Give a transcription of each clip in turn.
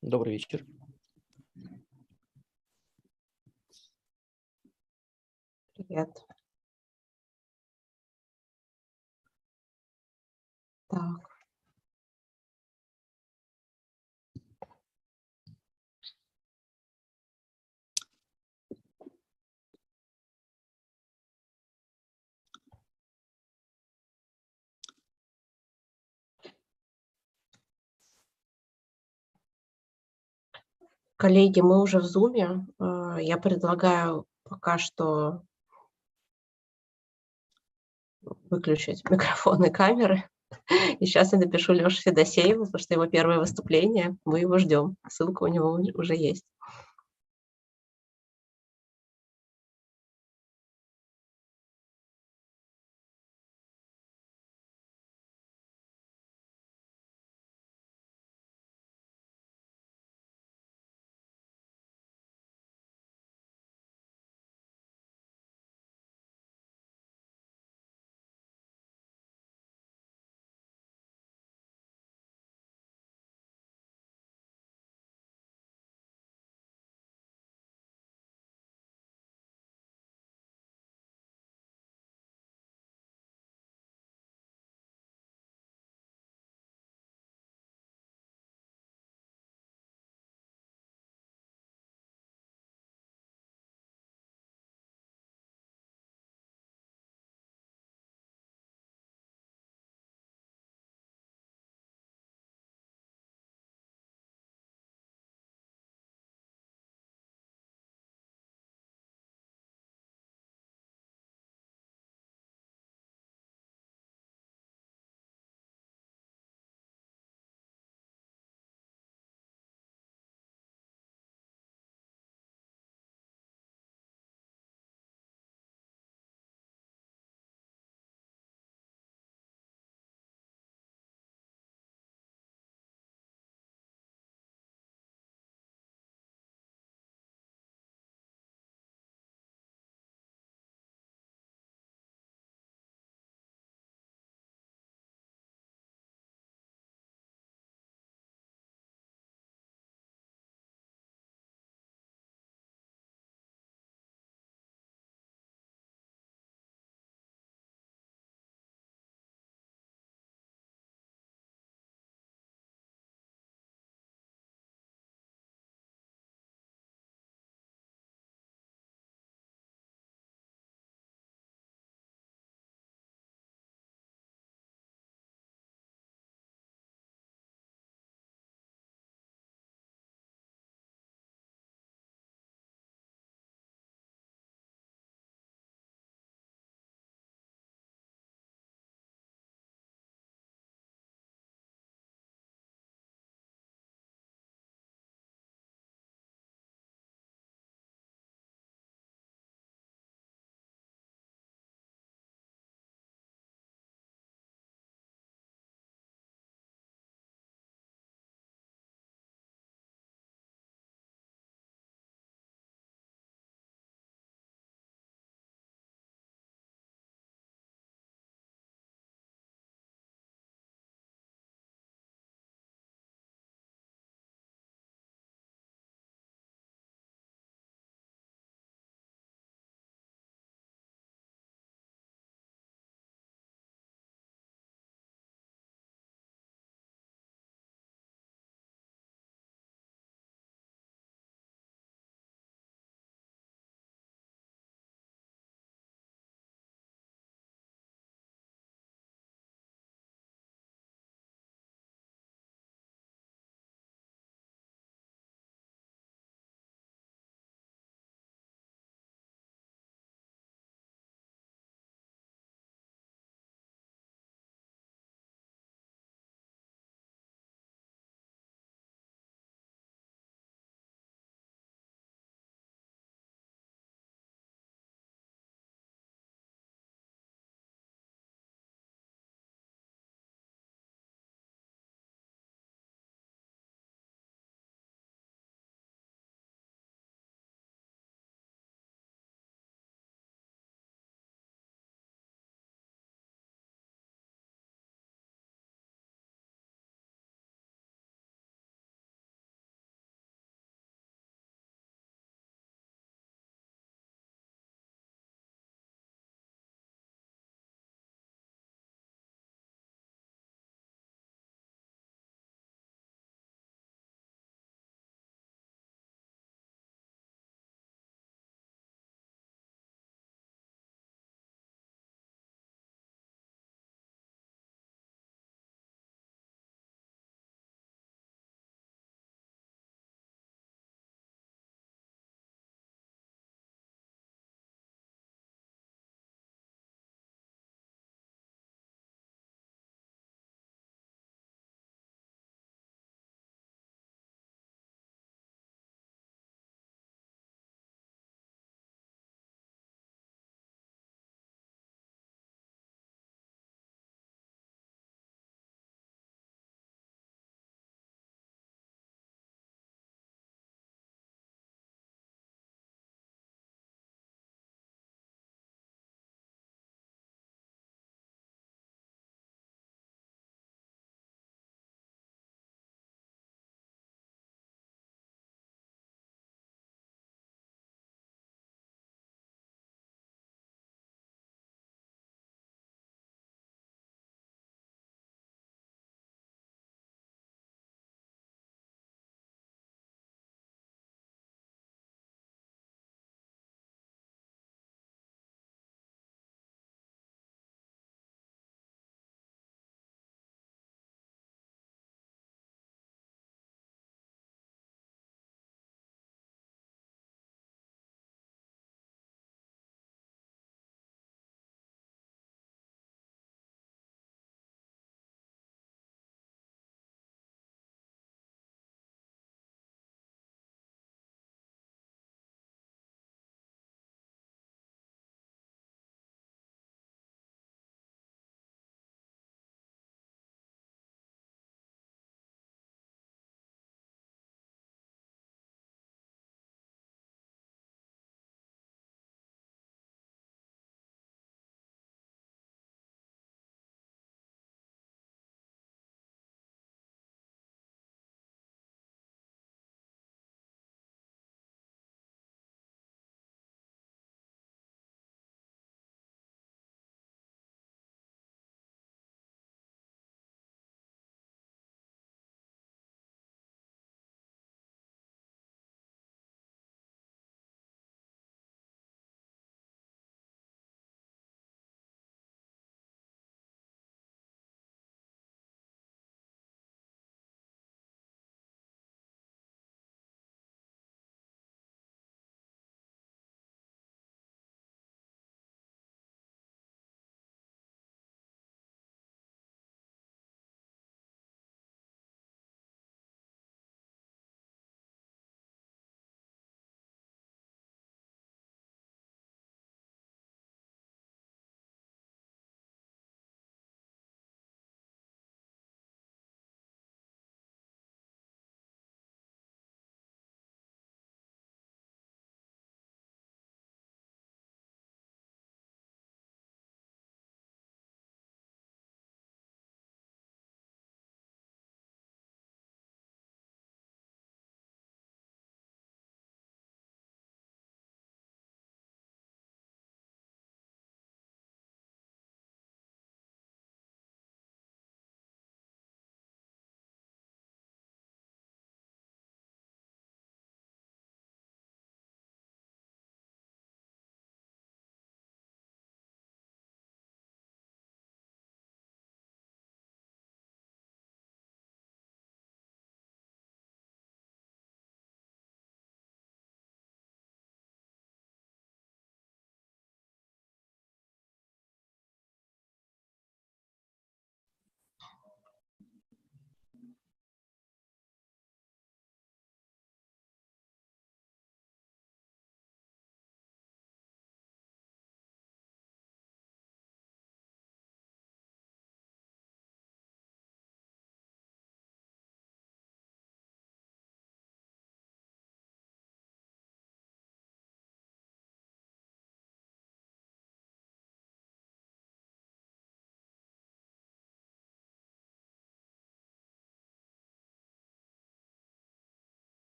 Добрый вечер. Привет. Так. Коллеги, мы уже в Zoom. Я предлагаю пока что выключить микрофон и камеры. И сейчас я напишу Лёше Федосееву, потому что его первое выступление. Мы его ждем. Ссылка у него уже есть.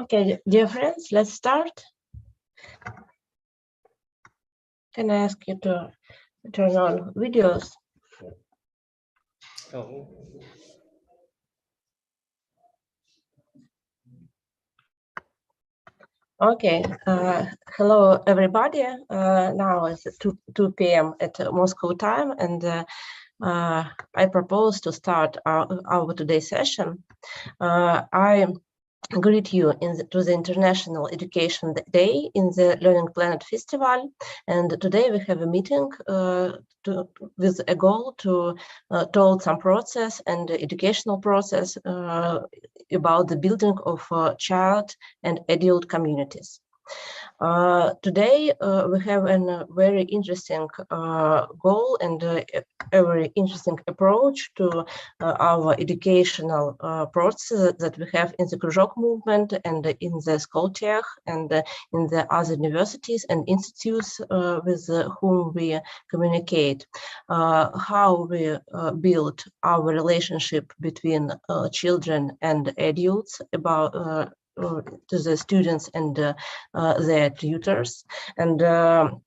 Okay, dear friends, let's start. Can I ask you to turn on videos? Oh. Okay, hello everybody. Now it's 2 p.m. at Moscow time, and I propose to start our today's session. I greet you to the International Education Day in the LearningPlanet Festival, and today we have a meeting with a goal to talk some process and educational process about the building of child and adult communities. Today we have a very interesting goal and a very interesting approach to our educational process that we have in the Kruzhok movement and in the Skoltech and in the other universities and institutes with whom we communicate, how we build our relationship between children and adults about to the students and their tutors, and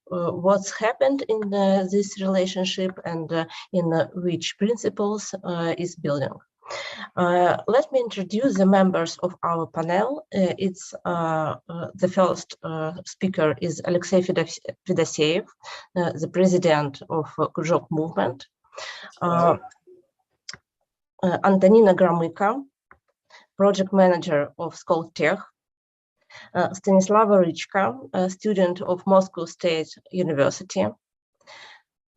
what's happened in this relationship and in which principles is building. Let me introduce the members of our panel. It's the first speaker is Alexey Fedoseev, the president of Kruzhok Movement. Antonina Gromyko, project manager of Skoltech. Stanislava Rychka, a student of Moscow State University.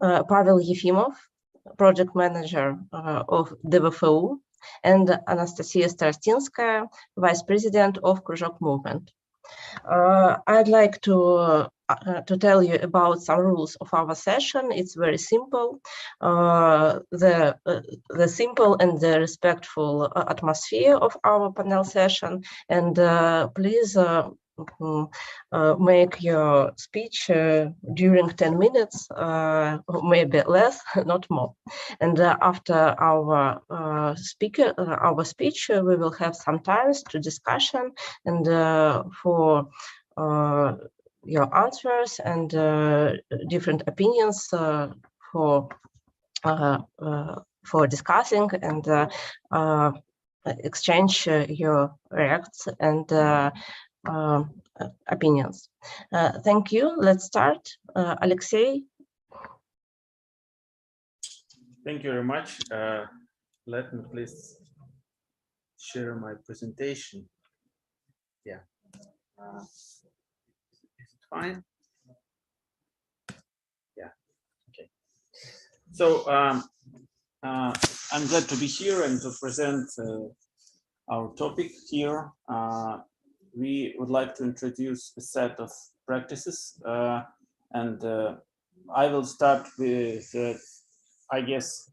Pavel Yefimov, project manager of DVFU, and Anastasia Starostinskaya, vice president of Kruzhok Movement. I'd like to tell you about some rules of our session. It's very simple. The simple and the respectful atmosphere of our panel session, and please make your speech during 10 minutes, maybe less, not more. And after our speech, we will have some time to discussion and for your answers and different opinions for discussing and exchange your reacts and opinions. Thank you. Let's start. Alexey. Thank you very much. Let me please share my presentation. Yeah. Is it fine? Yeah. Okay. So I'm glad to be here and to present our topic here. We would like to introduce a set of practices, and I will start with, I guess,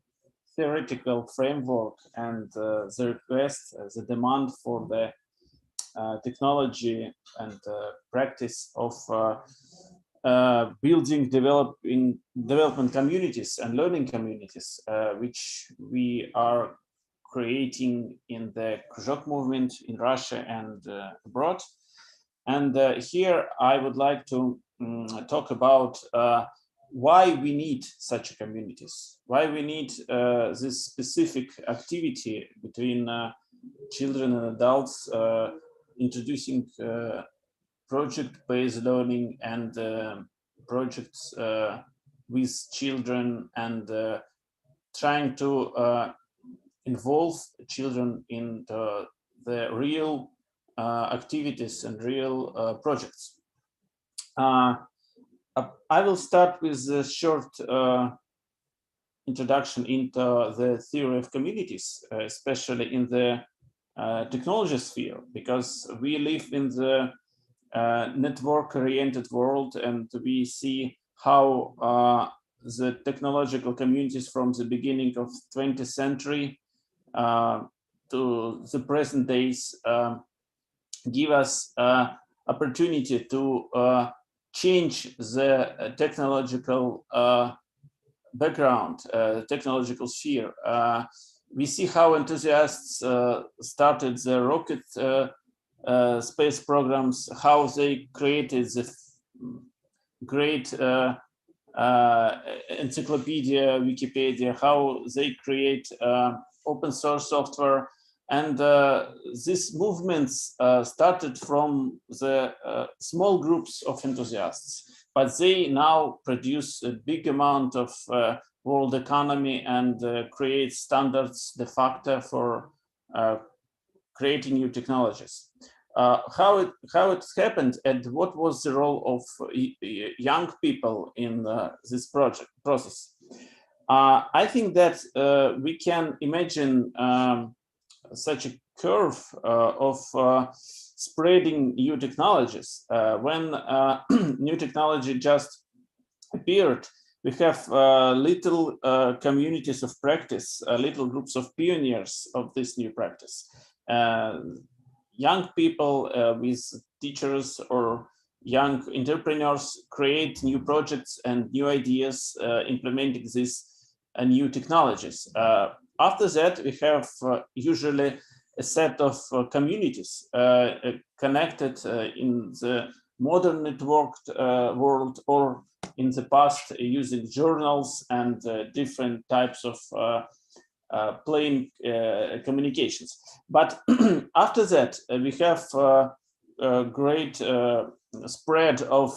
theoretical framework and the request, the demand for the technology and practice of building development communities and learning communities, which we are creating in the Kruzhok movement in Russia and abroad. And here I would like to talk about why we need such communities, why we need this specific activity between children and adults, introducing project-based learning and projects with children, and trying to involve children in the real activities and real projects. I will start with a short introduction into the theory of communities, especially in the technology sphere, because we live in the network-oriented world, and we see how the technological communities from the beginning of 20th century to the present days give us opportunity to change the technological background, technological sphere. We see how enthusiasts started the rocket space programs, how they created the great encyclopedia, Wikipedia, how they create open source software. And these movements started from the small groups of enthusiasts, but they now produce a big amount of world economy and create standards de facto for creating new technologies. How it happened and what was the role of young people in this process? I think that we can imagine such a curve of spreading new technologies. When new technology just appeared, we have little communities of practice, little groups of pioneers of this new practice. Young people with teachers or young entrepreneurs create new projects and new ideas implementing these new technologies. After that, we have usually a set of communities connected in the modern networked world, or in the past using journals and different types of plain communications. But after that, we have a great spread of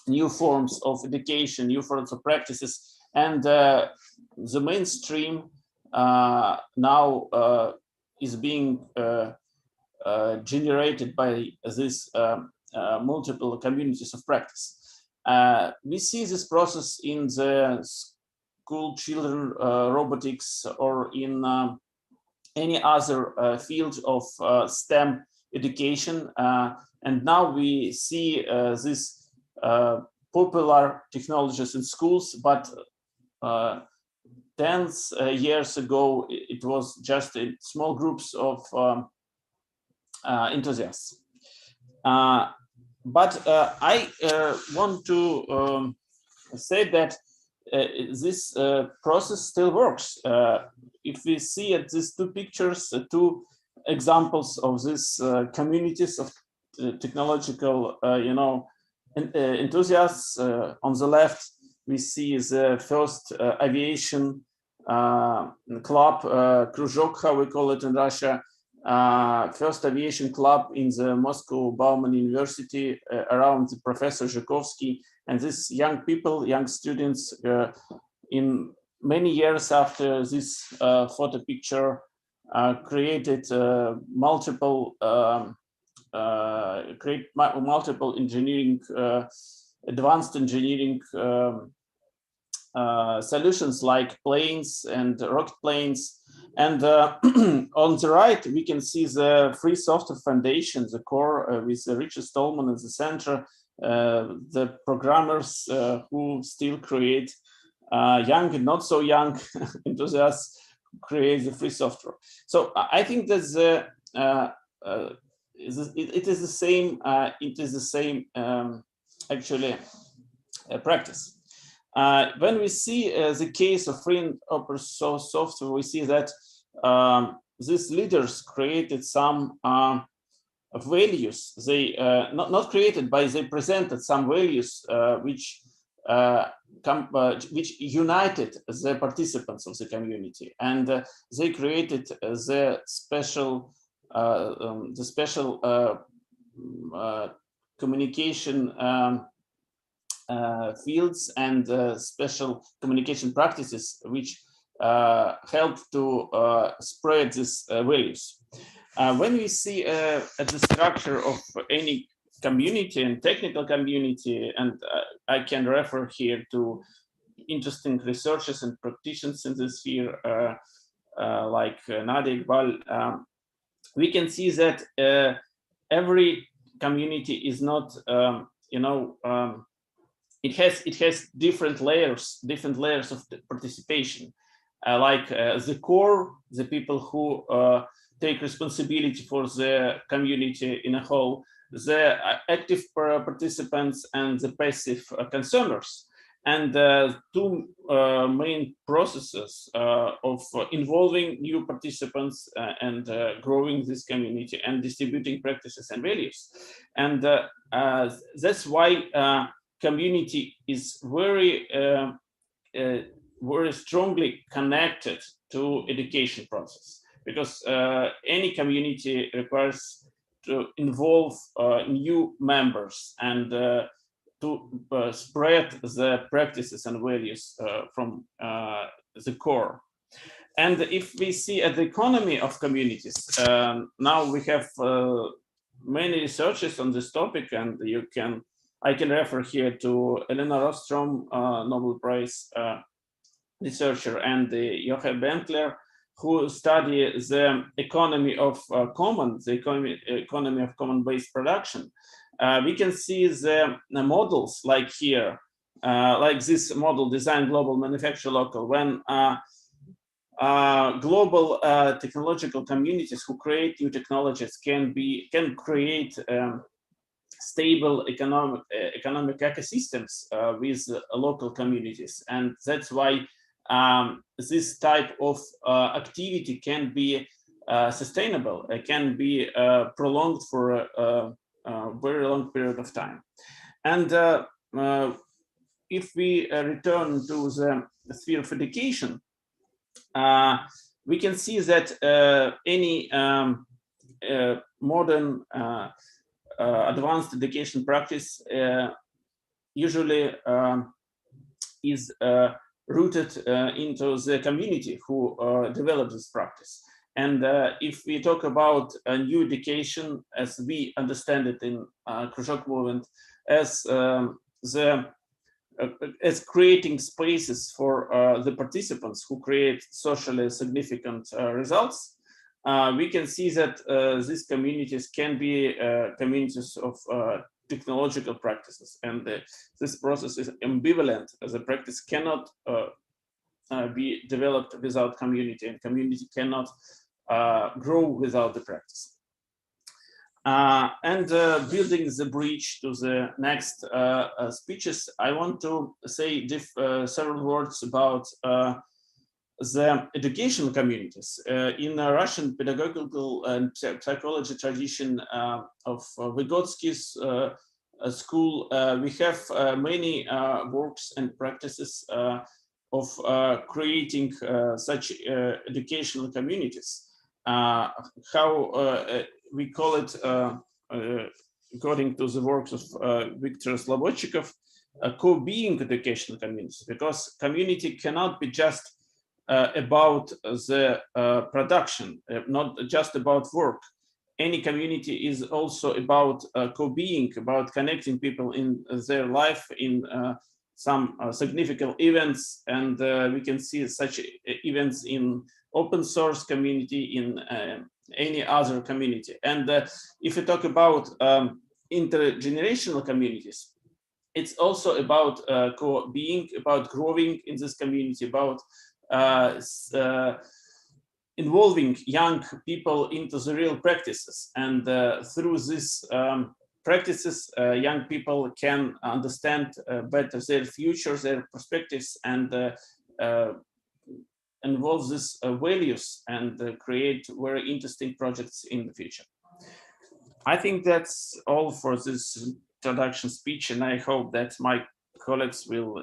new forms of education, new forms of practices, and the mainstream now is being generated by these multiple communities of practice. We see this process in the school children robotics or in any other field of STEM education. And now we see these popular technologies in schools, but 10 years ago, it was just in small groups of enthusiasts. But I want to say that this process still works. If we see at these two pictures, two examples of these communities of technological, enthusiasts. On the left, we see the first aviation club, Kruzhok, how we call it in Russia, first aviation club in the Moscow Bauman University around the Professor Zhukovsky. And these young people, young students, in many years after this photo picture, created multiple engineering, advanced engineering solutions like planes and rocket planes. And on the right, we can see the free software foundation, the core with Richard Stallman in the center, the programmers who still create young and not so young enthusiasts create the free software. So I think that it is the same. It is the same actually practice. When we see the case of free and open source software, we see that these leaders created some values. They not created, but they presented some values which united the participants of the community, and they created the special communication fields and special communication practices which help to spread these values. When we see at the structure of any community and technical community, and I can refer here to interesting researchers and practitioners in this sphere like Nadia Iqbal, we can see that every community is not, it has different layers of participation. Like the core, the people who take responsibility for the community in a whole, the active participants and the passive consumers. and two main processes of involving new participants and growing this community and distributing practices and values. And that's why community is very strongly connected to education process, because any community requires to involve new members and to spread the practices and values from the core. And if we see at the economy of communities, now we have many researches on this topic, and I can refer here to Elena Rostrom, Nobel Prize researcher, and Joachim Bentler, who study the economy of commons, the economy of common-based production. We can see the models like here, like this model, design global, manufacture local, when global technological communities who create new technologies can create stable economic ecosystems with local communities, and that's why this type of activity can be sustainable. It can be prolonged for a very long period of time. And if we return to the sphere of education, we can see that any modern advanced education practice usually is rooted into the community who develop this practice. And if we talk about a new education, as we understand it in Kruzhok Movement, as creating spaces for the participants who create socially significant results, we can see that these communities can be communities of technological practices, and this process is ambivalent, as a practice cannot be developed without community, and community cannot grow without the practice. And building the bridge to the next speeches, I want to say several words about the educational communities. In the Russian pedagogical and psychology tradition of Vygotsky's school, we have many works and practices of creating such educational communities. How we call it, according to the works of Viktor Slobodchikov, co-being educational communities, because community cannot be just about the production, not just about work. Any community is also about co-being, about connecting people in their life in some significant events, and we can see such events in open source community, in any other community. And if you talk about intergenerational communities, it's also about co-being, about growing in this community, about involving young people into the real practices. And through these practices, young people can understand better their future, their perspectives, and involve these values and create very interesting projects in the future. I think that's all for this introduction speech, and I hope that my colleagues will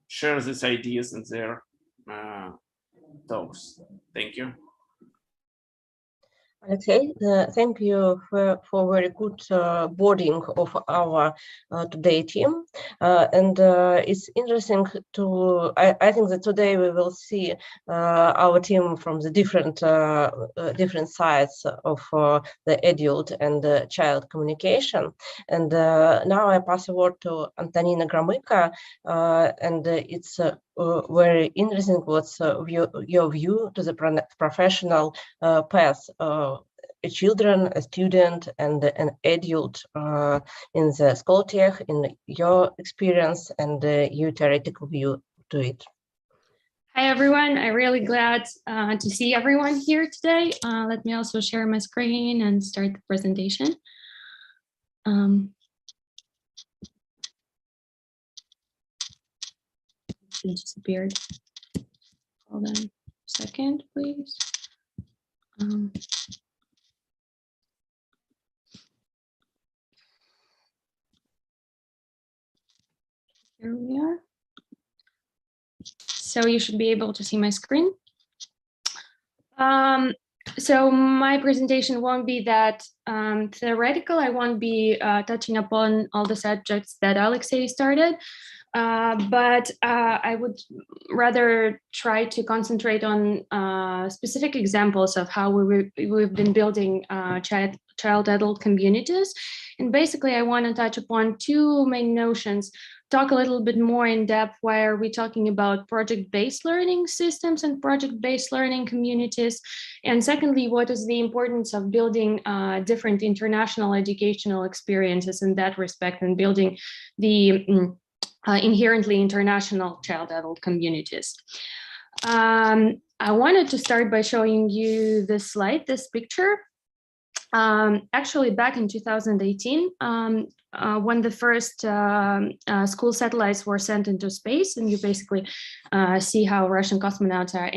share these ideas in their talks. Thank you. Okay, thank you for very good boarding of our today team. And it's interesting to, I think that today we will see our team from the different sides of the adult and child communication. And now I pass the word to Antonina Gromyko, and it's very interesting what's your view to the professional path, a children, a student, and an adult in the school tech, in your experience and your theoretical view to it. Hi, everyone. I'm really glad to see everyone here today. Let me also share my screen and start the presentation. it disappeared. Hold on a second, please. Here we are. So you should be able to see my screen. So my presentation won't be that theoretical. I won't be touching upon all the subjects that Alexei started, but I would rather try to concentrate on specific examples of how we've been building child-adult communities. And basically, I want to touch upon two main notions, talk a little bit more in depth why are we talking about project-based learning systems and project-based learning communities. And secondly, what is the importance of building different international educational experiences in that respect and building the inherently international child-adult communities. I wanted to start by showing you this slide, this picture. Actually, back in 2018, when the first school satellites were sent into space, and you basically see how Russian cosmonauts are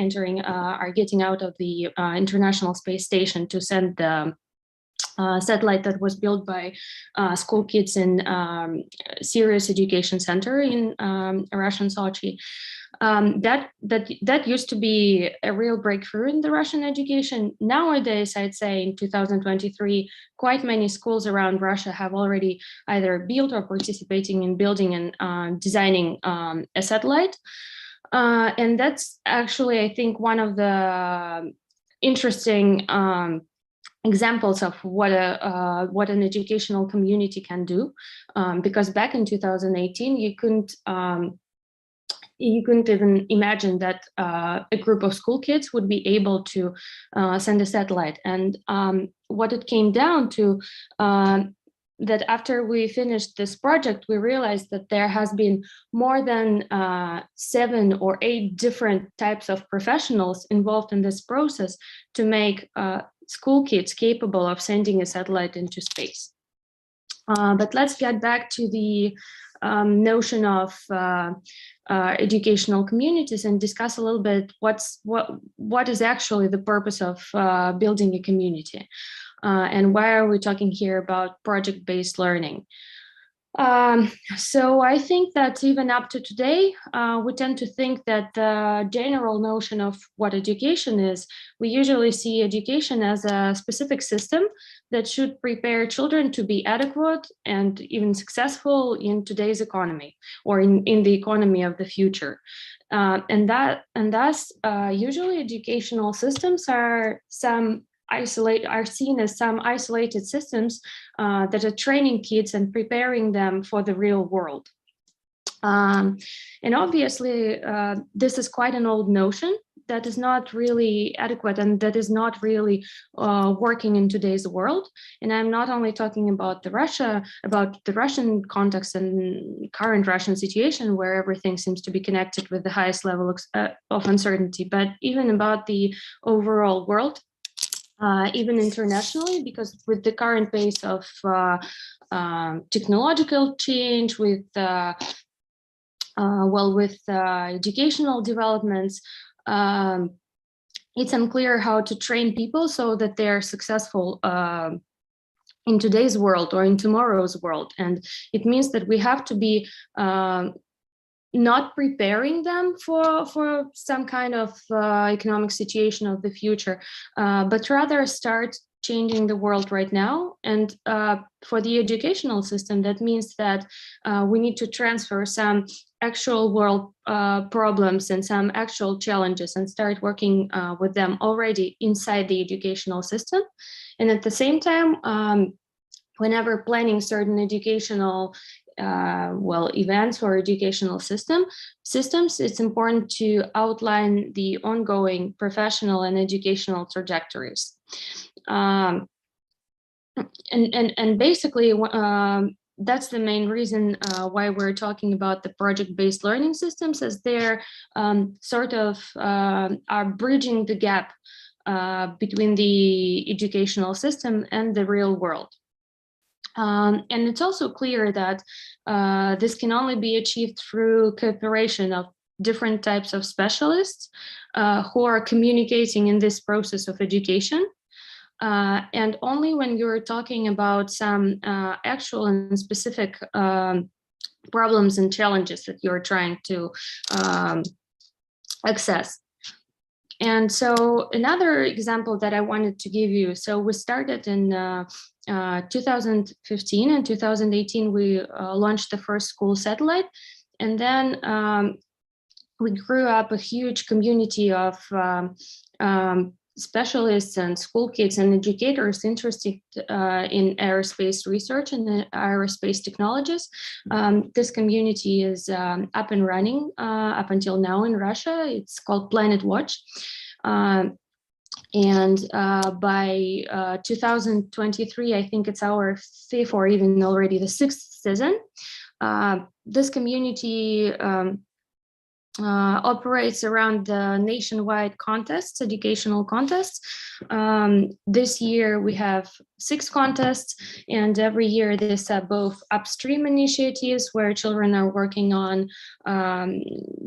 getting out of the International Space Station to send the satellite that was built by school kids in Serious Education Center in Russian Sochi. That used to be a real breakthrough in the Russian education. Nowadays, I'd say in 2023, quite many schools around Russia have already either built or participating in building and designing a satellite. And that's actually, I think, one of the interesting examples of what an educational community can do, because back in 2018, you couldn't even imagine that a group of school kids would be able to send a satellite. And what it came down to, that after we finished this project, we realized that there has been more than 7 or 8 different types of professionals involved in this process to make school kids capable of sending a satellite into space. But let's get back to the notion of educational communities and discuss a little bit what is actually the purpose of building a community, and why are we talking here about project-based learning. So I think that even up to today, we tend to think that the general notion of what education is, we usually see education as a specific system that should prepare children to be adequate and even successful in today's economy or in the economy of the future. And thus, usually educational systems are seen as some isolated systems that are training kids and preparing them for the real world. And obviously, this is quite an old notion that is not really adequate and that is not really working in today's world. And I'm not only talking about the Russian context and current Russian situation where everything seems to be connected with the highest level of uncertainty, but even about the overall world. Even internationally, because with the current pace of technological change, with educational developments, it's unclear how to train people so that they are successful in today's world or in tomorrow's world. And it means that we have to be not preparing them for some kind of economic situation of the future, but rather start changing the world right now. And for the educational system, that means that we need to transfer some actual world problems and some actual challenges and start working with them already inside the educational system. And at the same time, whenever planning certain educational events or educational systems, it's important to outline the ongoing professional and educational trajectories. And basically, that's the main reason why we're talking about the project-based learning systems, as they're sort of are bridging the gap between the educational system and the real world. And it's also clear that this can only be achieved through cooperation of different types of specialists who are communicating in this process of education. And only when you're talking about some actual and specific problems and challenges that you're trying to access. And so another example that I wanted to give you, so we started in 2015 and 2018, we launched the first school satellite. And then we grew up a huge community of specialists and school kids and educators interested in aerospace research and aerospace technologies. This community is up and running up until now in Russia. It's called Planet Watch. And by 2023, I think it's our 5th or even already the 6th season. This community operates around the nationwide contests, educational contests. This year we have 6 contests, and every year there's both upstream initiatives where children are working on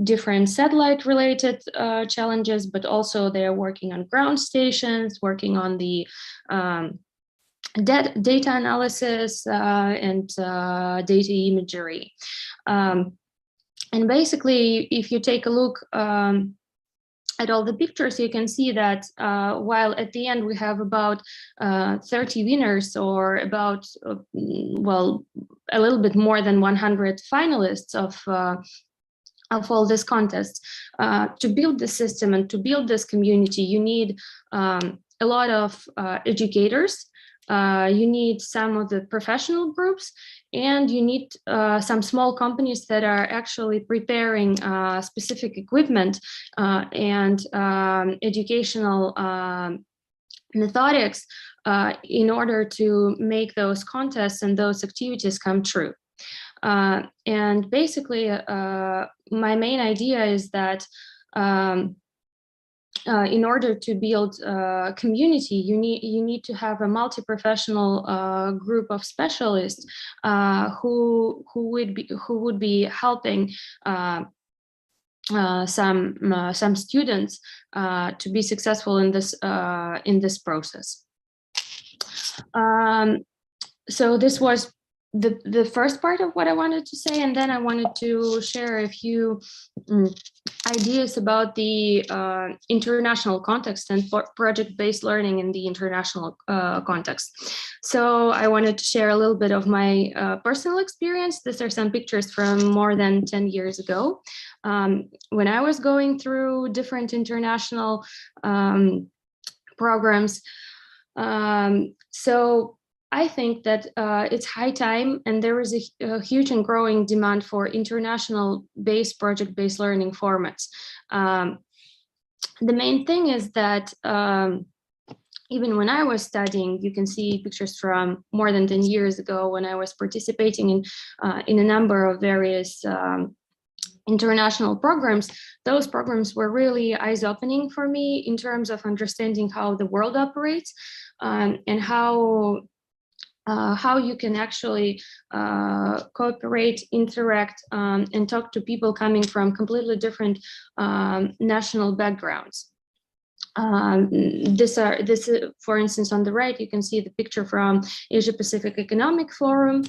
different satellite-related challenges, but also they're working on ground stations, working on the data analysis and data imagery. And basically, if you take a look at all the pictures, you can see that while at the end we have about 30 winners, or about, well, a little bit more than 100 finalists of all these contests, to build the system and to build this community, you need a lot of educators. You need some of the professional groups, and you need some small companies that are actually preparing specific equipment and educational methodics in order to make those contests and those activities come true. And basically, my main idea is that in order to build a community, you need to have a multi-professional group of specialists who would be helping some students to be successful in this process. So this was the first part of what I wanted to say, and then I wanted to share a few ideas about the international context and project-based learning in the international context. So I wanted to share a little bit of my personal experience. These are some pictures from more than 10 years ago, when I was going through different international programs. So I think that it's high time, and there is a huge and growing demand for international-based project-based learning formats. The main thing is that even when I was studying, you can see pictures from more than 10 years ago when I was participating in a number of various international programs. Those programs were really eyes-opening for me in terms of understanding how the world operates and how you can actually cooperate, interact, and talk to people coming from completely different national backgrounds. For instance, on the right, you can see the picture from Asia Pacific Economic Forum,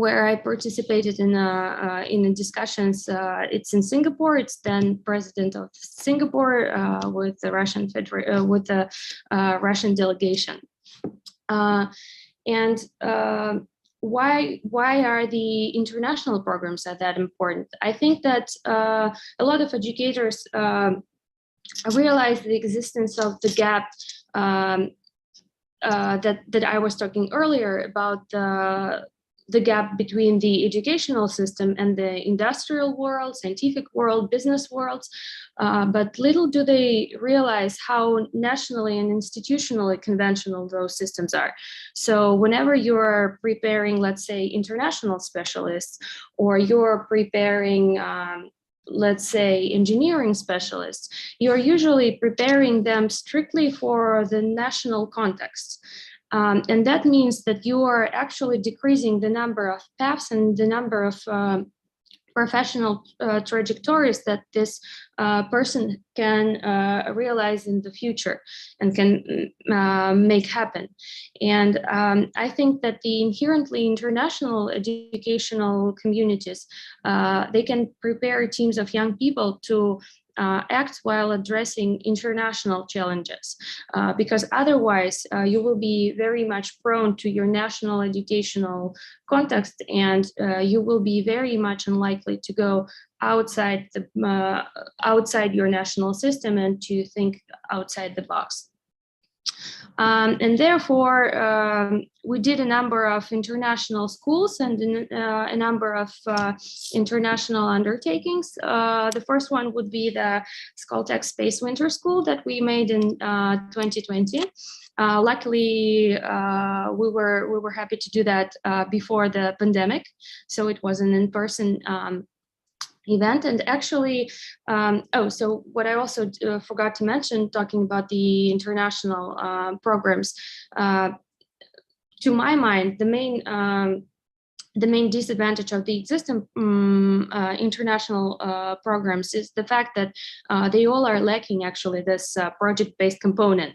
where I participated in discussions. It's in Singapore. It's then president of Singapore with the Russian Russian delegation. Why are the international programs that important? I think that a lot of educators realize the existence of the gap that I was talking earlier about, the gap between the educational system and the industrial world, scientific world, business worlds. But little do they realize how nationally and institutionally conventional those systems are. So whenever you're preparing, let's say, international specialists, or you're preparing, let's say, engineering specialists, you're usually preparing them strictly for the national context. And that means that you are actually decreasing the number of paths and the number of professional trajectories that this person can realize in the future and can make happen. And I think that the inherently international educational communities, they can prepare teams of young people to act while addressing international challenges, because otherwise you will be very much prone to your national educational context, and you will be very much unlikely to go outside your national system and to think outside the box. And therefore, we did a number of international schools and a number of international undertakings. The first one would be the Skoltech Space Winter School that we made in 2020. Luckily, we were happy to do that before the pandemic, so it was an in-person event. And actually, so what I also forgot to mention, talking about the international programs, to my mind, the main disadvantage of the existing international programs is the fact that they all are lacking actually this project-based component,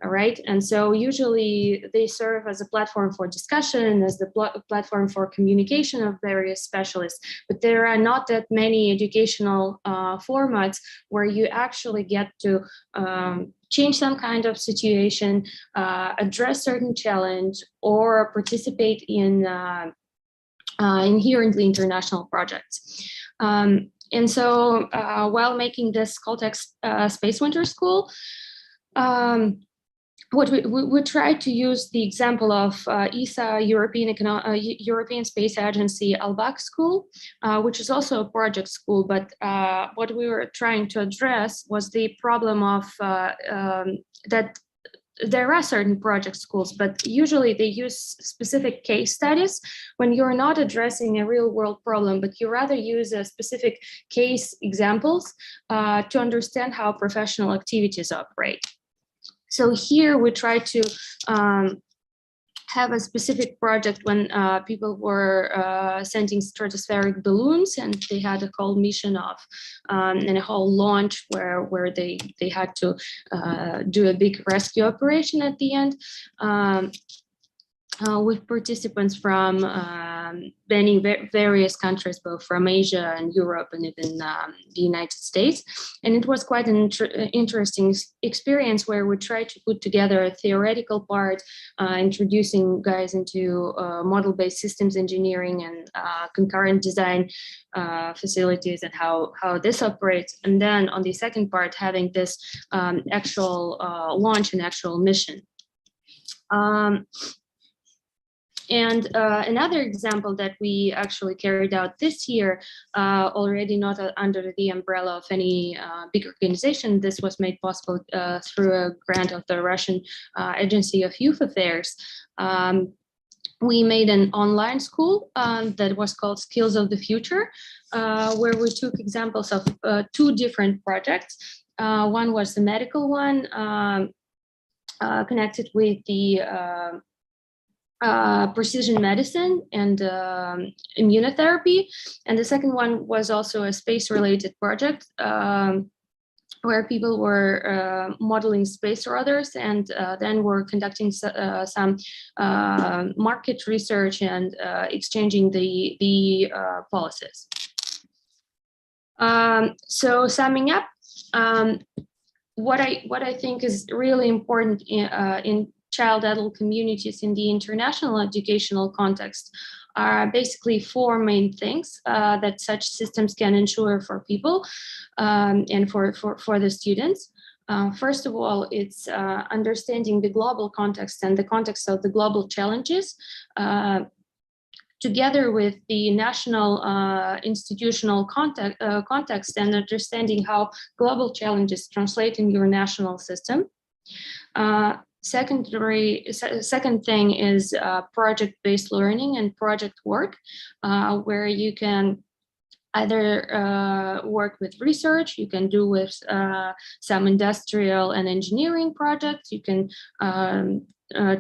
all right? And so usually they serve as a platform for discussion, as the platform for communication of various specialists, but there are not that many educational formats where you actually get to change some kind of situation, address certain challenge, or participate in inherently international projects. And so while making this Skoltech Space Winter School, what we tried to use the example of ESA, European Space Agency Albach School, which is also a project school, but what we were trying to address was the problem of that there are certain project schools, but usually they use specific case studies when you're not addressing a real world problem, but you rather use a specific case examples to understand how professional activities operate. So here we try to have a specific project when people were sending stratospheric balloons, and they had a whole mission of and a whole launch where they had to do a big rescue operation at the end. With participants from many various countries, both from Asia and Europe and even the United States. And it was quite an interesting experience where we tried to put together a theoretical part, introducing guys into model-based systems engineering and concurrent design facilities and how this operates. And then on the second part, having this actual launch and actual mission. And another example that we actually carried out this year, already not under the umbrella of any big organization, this was made possible through a grant of the Russian Agency of Youth Affairs. We made an online school that was called Skills of the Future, where we took examples of two different projects. One was the medical one, connected with the precision medicine and immunotherapy. And the second one was also a space-related project where people were modeling space routers and then were conducting some market research and exchanging the policies. So summing up, what I think is really important in child-adult communities in the international educational context are basically four main things that such systems can ensure for people and for the students. First of all, it's understanding the global context and the context of the global challenges, together with the national institutional context and understanding how global challenges translate in your national system. Second thing is project-based learning and project work, where you can either work with research, you can do with some industrial and engineering projects, you can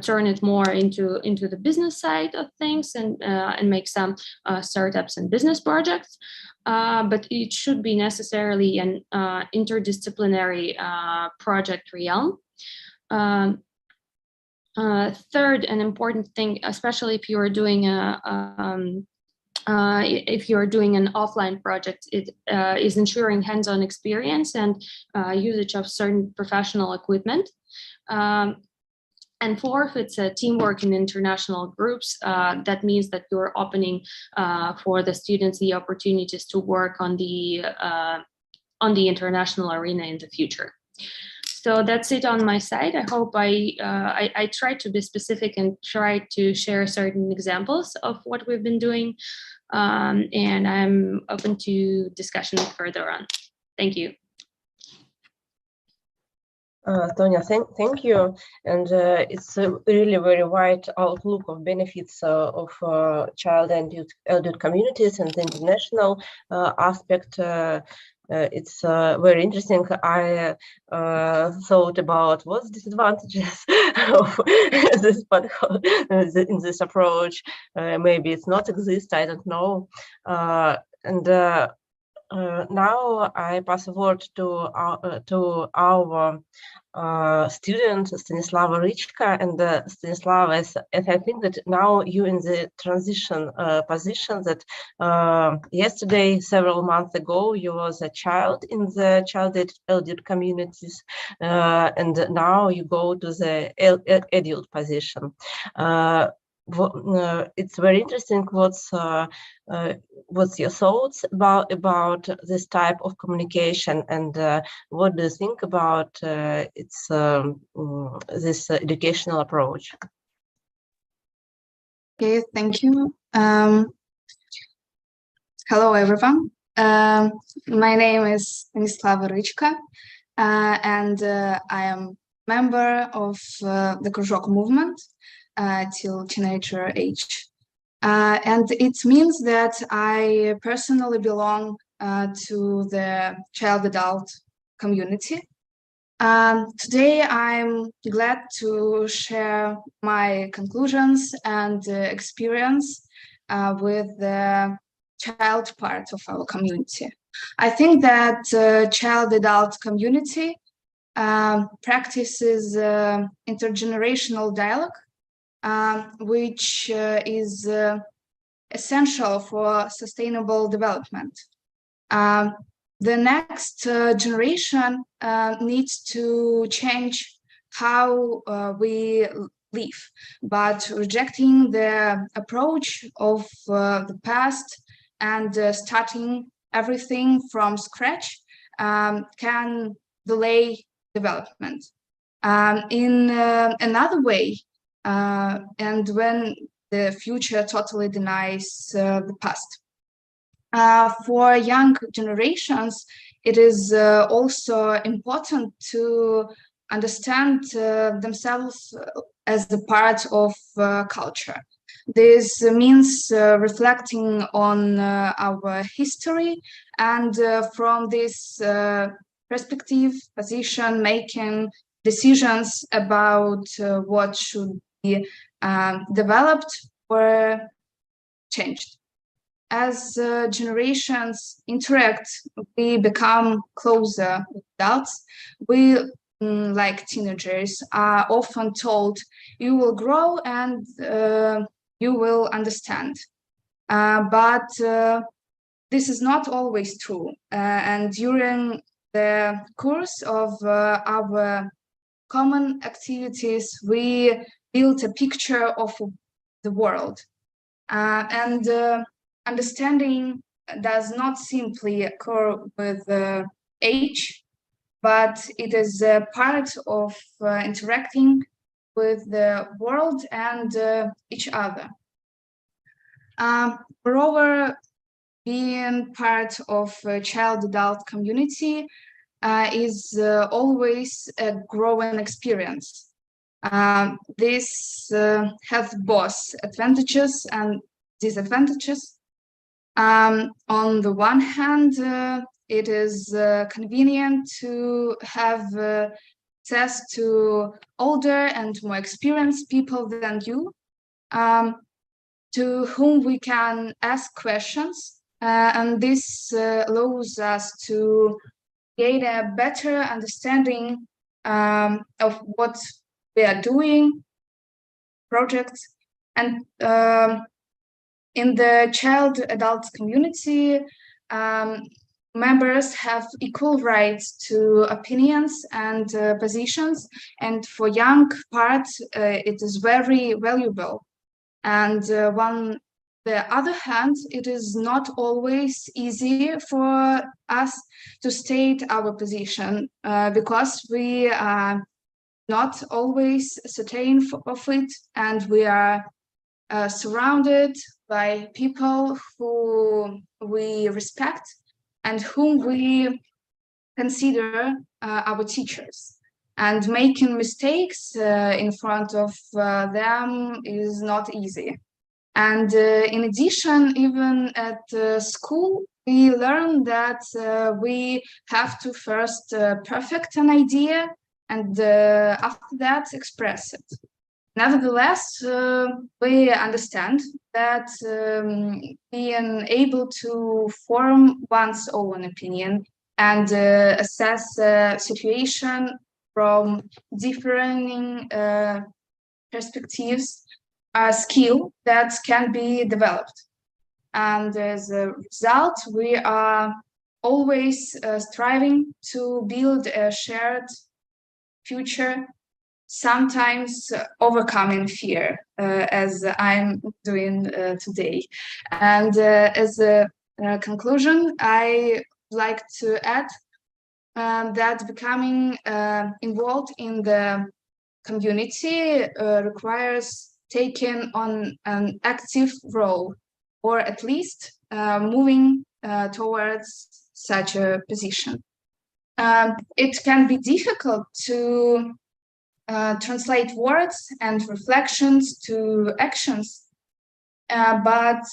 turn it more into the business side of things and make some startups and business projects. But it should be necessarily an interdisciplinary project realm. Third, an important thing, especially if you are doing an offline project, it is ensuring hands-on experience and usage of certain professional equipment. And fourth, it's a teamwork in international groups. That means that you're opening for the students the opportunities to work on the international arena in the future. So that's it on my side. I hope I tried to be specific and try to share certain examples of what we've been doing. And I'm open to discussion further on. Thank you. Tonya, thank you. And it's a really very wide outlook of benefits of child and adult communities and the international aspect. It's very interesting. I thought about what's disadvantages of this, but in this approach, maybe it's not exist. I don't know. Now I pass the word to our student Stanislava Rychka, and Stanislava, and I think that now you in the transition position that yesterday, several months ago, you was a child in the child adult communities, and now you go to the adult position. It's very interesting. What's your thoughts about this type of communication, and what do you think about this educational approach? Okay, thank you. Hello, everyone. My name is Stanislava Rychka, and I am member of the Kruzhok Movement till teenager age. And it means that I personally belong to the child-adult community. Today, I'm glad to share my conclusions and experience with the child part of our community. I think that child-adult community practices intergenerational dialogue, which is essential for sustainable development. The next generation needs to change how we live, but rejecting the approach of the past and starting everything from scratch can delay development. In another way, and when the future totally denies the past. For young generations, it is also important to understand themselves as the part of culture. This means reflecting on our history, and from this perspective, position, making decisions about what should be developed or changed. As generations interact, we become closer with adults. We, like teenagers, are often told, you will grow and you will understand. But this is not always true. And during the course of our common activities, we build a picture of the world. And understanding does not simply occur with age, but it is a part of interacting with the world and each other. Moreover, being part of a child-adult community is always a growing experience. This has both advantages and disadvantages. On the one hand, it is convenient to have the access to older and more experienced people than you, to whom we can ask questions. And this allows us to gain a better understanding of what we are doing, projects. And in the child-adult community, members have equal rights to opinions and positions. And for young part, it is very valuable. And on the other hand, it is not always easy for us to state our position because we are not always certain of it, and we are surrounded by people who we respect and whom we consider our teachers. And making mistakes in front of them is not easy. And in addition, even at school, we learn that we have to first perfect an idea and after that express it. Nevertheless, we understand that being able to form one's own opinion and assess a situation from differing perspectives are a skill that can be developed. And as a result, we are always striving to build a shared future, sometimes overcoming fear, as I'm doing today. And as a conclusion, I like to add that becoming involved in the community requires taking on an active role, or at least moving towards such a position. It can be difficult to translate words and reflections to actions, but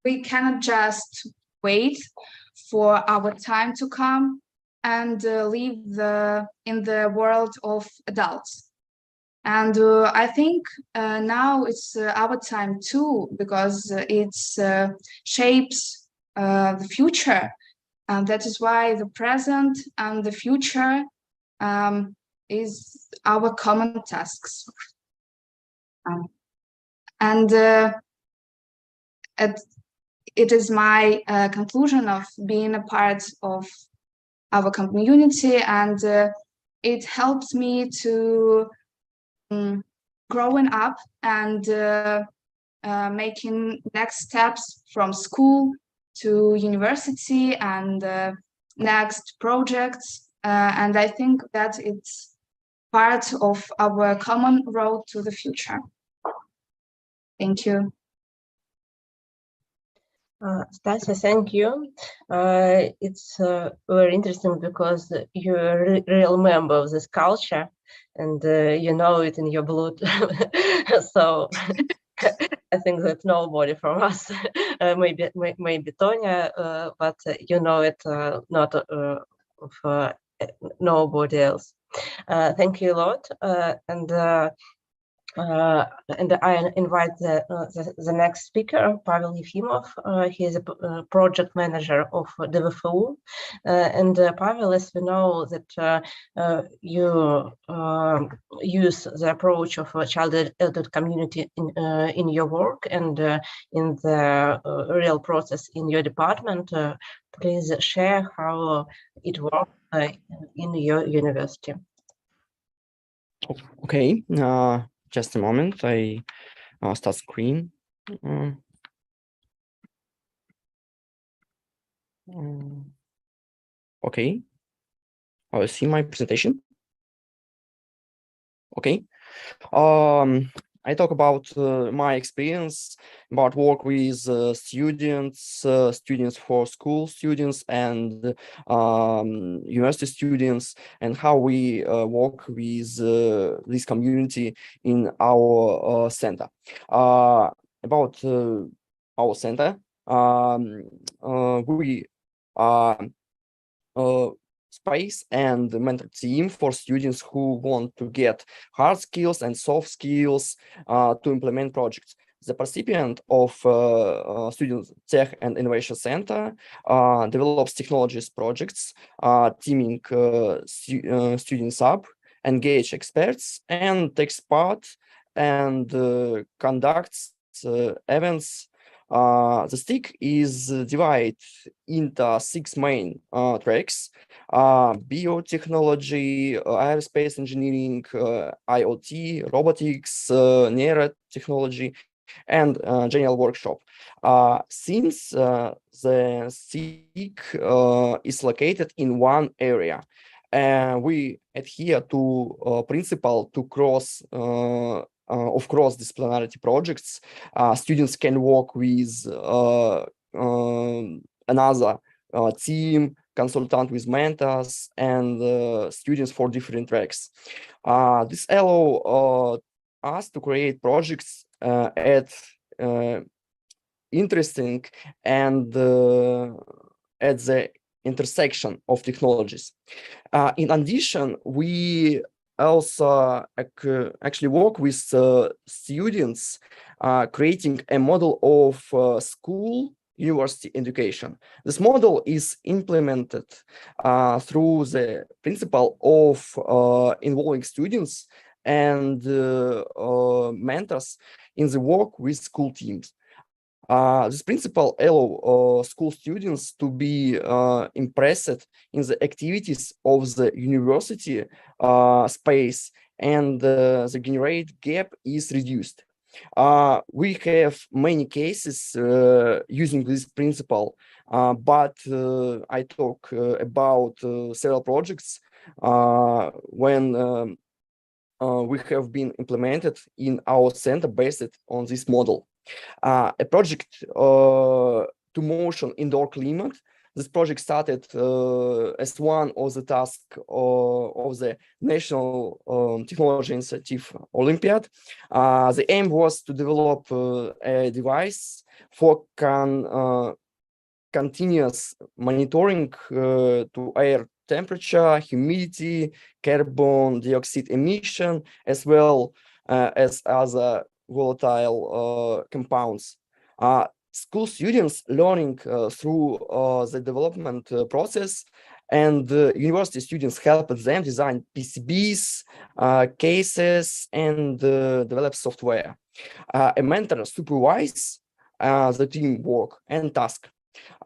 we cannot just wait for our time to come and live in the world of adults. And I think now it's our time too, because it shapes the future. And that is why the present and the future is our common tasks. And it is my conclusion of being a part of our community, and it helps me to growing up and making next steps from school to university and next projects. And I think that it's part of our common road to the future. Thank you. Stasia, thank you. It's very interesting because you're a real member of this culture and you know it in your blood. So I think that nobody from us, maybe Tonya, but you know it not of nobody else. Thank you a lot. And I invite the next speaker, Pavel Yefimov. He is a project manager of DVFU. And Pavel, as we know that you use the approach of a child-adult community in your work and in the real process in your department, please share how it works in your university. Okay. Just a moment, I start screen. Okay, I will see my presentation. Okay. I talk about my experience about work with students for school students and university students, and how we work with this community in our center. About our center, we are space and mentor team for students who want to get hard skills and soft skills to implement projects. The recipient of Student Tech and Innovation Center develops technologies projects, teaming students up, engage experts, and takes part and conducts events. The stick is divided into 6 main tracks: biotechnology, aerospace engineering, IoT, robotics, neurotechnology, and general workshop. Since the stick is located in one area, we adhere to principle to cross-disciplinarity projects. Students can work with another team, consultant with mentors, and students for different tracks. This allows us to create projects at interesting and at the intersection of technologies. In addition, we also actually work with students creating a model of school university education. This model is implemented through the principle of involving students and mentors in the work with school teams. This principle allows school students to be impressed in the activities of the university space, and the generate gap is reduced. We have many cases using this principle, but I talk about several projects when we have been implemented in our center based on this model. A project to motion indoor climate. This project started as one of the tasks of the National Technology Initiative Olympiad. The aim was to develop a device for continuous monitoring to air temperature, humidity, carbon dioxide emission, as well as other volatile compounds. School students learning through the development process, and university students help them design PCBs, cases, and develop software. A mentor supervises the teamwork and task.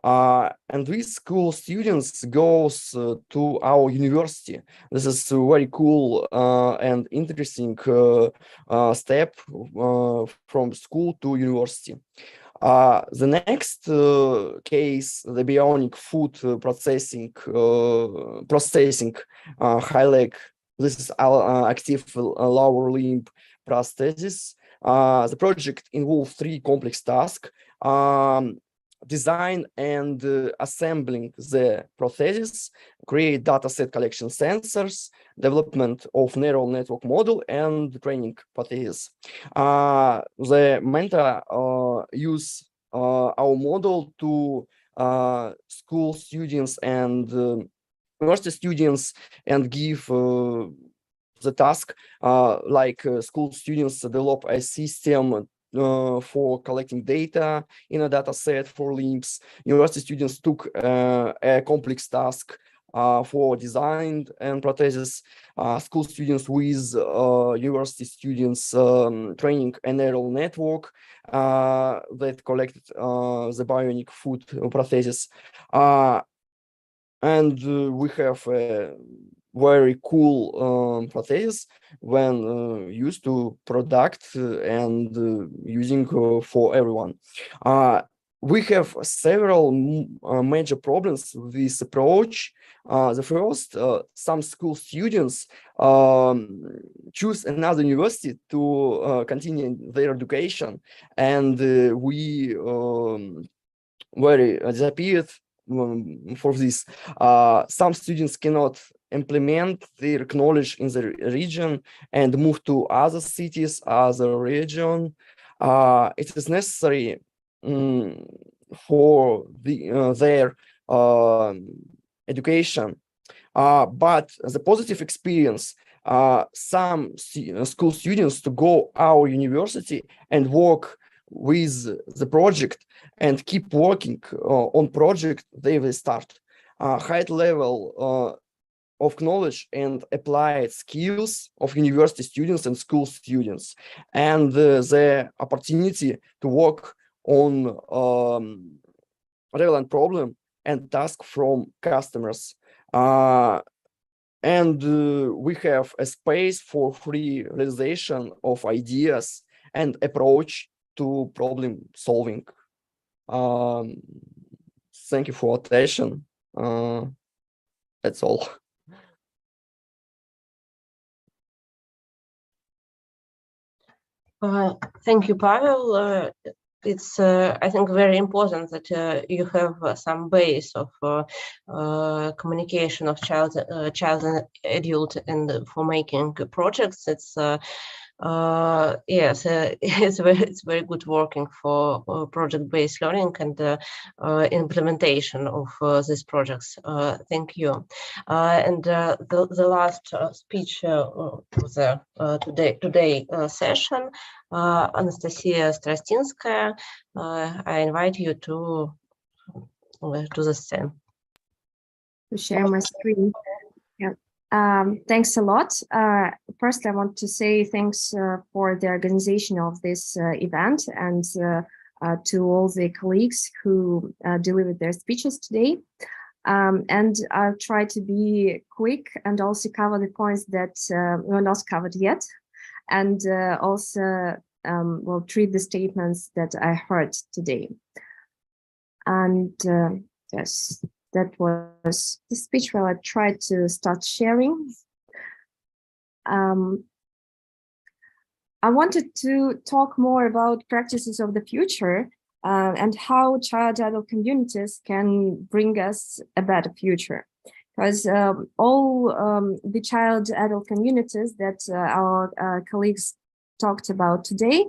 And these school students goes to our university. This is a very cool and interesting step from school to university. The next case, the bionic food processing high leg. This is our active lower limb prosthesis. The project involves 3 complex tasks: design and assembling the prosthesis, create dataset collection sensors, development of neural network model, and training prosthesis. The mentor use our model to school students and university students and give the task like school students develop a system for collecting data in a data set for limbs. University students took a complex task for design and prosthesis. School students with university students training a neural network that collected the bionic foot prosthesis. And we have a very cool prosthesis when used to product and using for everyone. We have several major problems with this approach. The first, some school students choose another university to continue their education, and we very disappeared for this. Some students cannot implement their knowledge in the region and move to other cities, other region. It is necessary for their education But the positive experience, some school students to go our university and work with the project and keep working on project they will start. High level of knowledge and applied skills of university students and school students, and the opportunity to work on relevant problem and task from customers. And we have a space for free realization of ideas and approach to problem solving. Thank you for attention. That's all. Thank you, Pavel. It's, I think, very important that you have some base of communication of child and adult and for making projects. It's yes, it's very good working for project-based learning and implementation of these projects. Thank you. And the last speech of the today session, Anastasia Strastinskaya. I invite you to the scene. To share my screen. Yeah. Thanks a lot. First, I want to say thanks for the organization of this event and to all the colleagues who delivered their speeches today. And I'll try to be quick and also cover the points that were not covered yet, and also will treat the statements that I heard today. And yes, that was the speech where I tried to start sharing. I wanted to talk more about practices of the future and how child-adult communities can bring us a better future. Because all the child-adult communities that our colleagues talked about today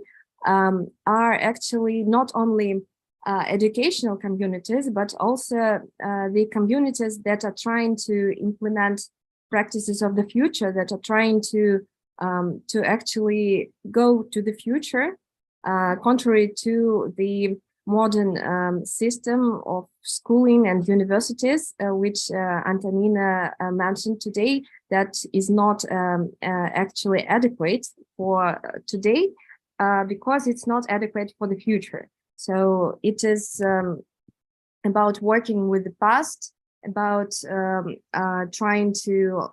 are actually not only educational communities, but also the communities that are trying to implement practices of the future, that are trying to actually go to the future, contrary to the modern system of schooling and universities, which Antonina mentioned today, that is not actually adequate for today, because it's not adequate for the future. So it is about working with the past, about trying to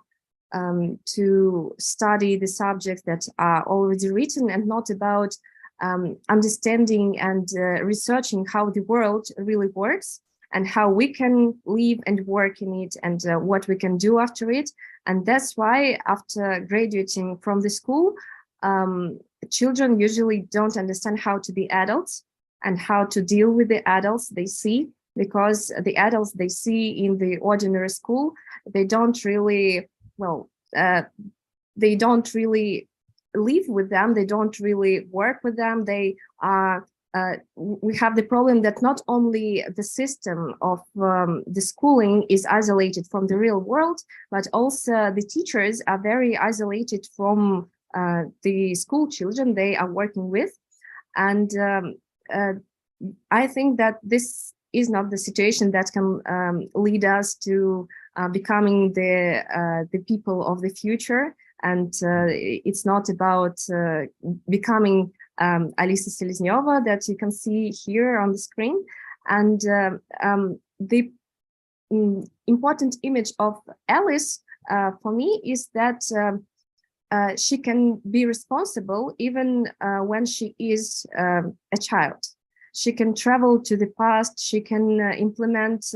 study the subjects that are already written, and not about understanding and researching how the world really works and how we can live and work in it, and what we can do after it. And that's why after graduating from the school, children usually don't understand how to be adults and how to deal with the adults they see, because the adults they see in the ordinary school, they don't really, well, they don't really live with them, they don't really work with them. They are, we have the problem that not only the system of the schooling is isolated from the real world, but also the teachers are very isolated from the school children they are working with. And I think that this is not the situation that can lead us to becoming the people of the future. And it's not about becoming Alisa Selezneva that you can see here on the screen. And the important image of Alice for me is that she can be responsible even when she is a child. She can travel to the past, she can implement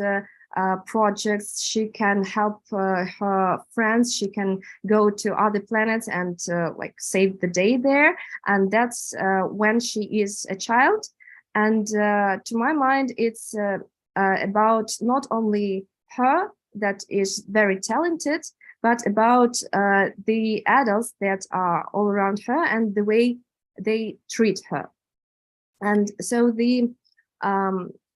projects, she can help her friends, she can go to other planets and like save the day there. And that's when she is a child. And to my mind, it's about not only her that is very talented, but about the adults that are all around her and the way they treat her. And so the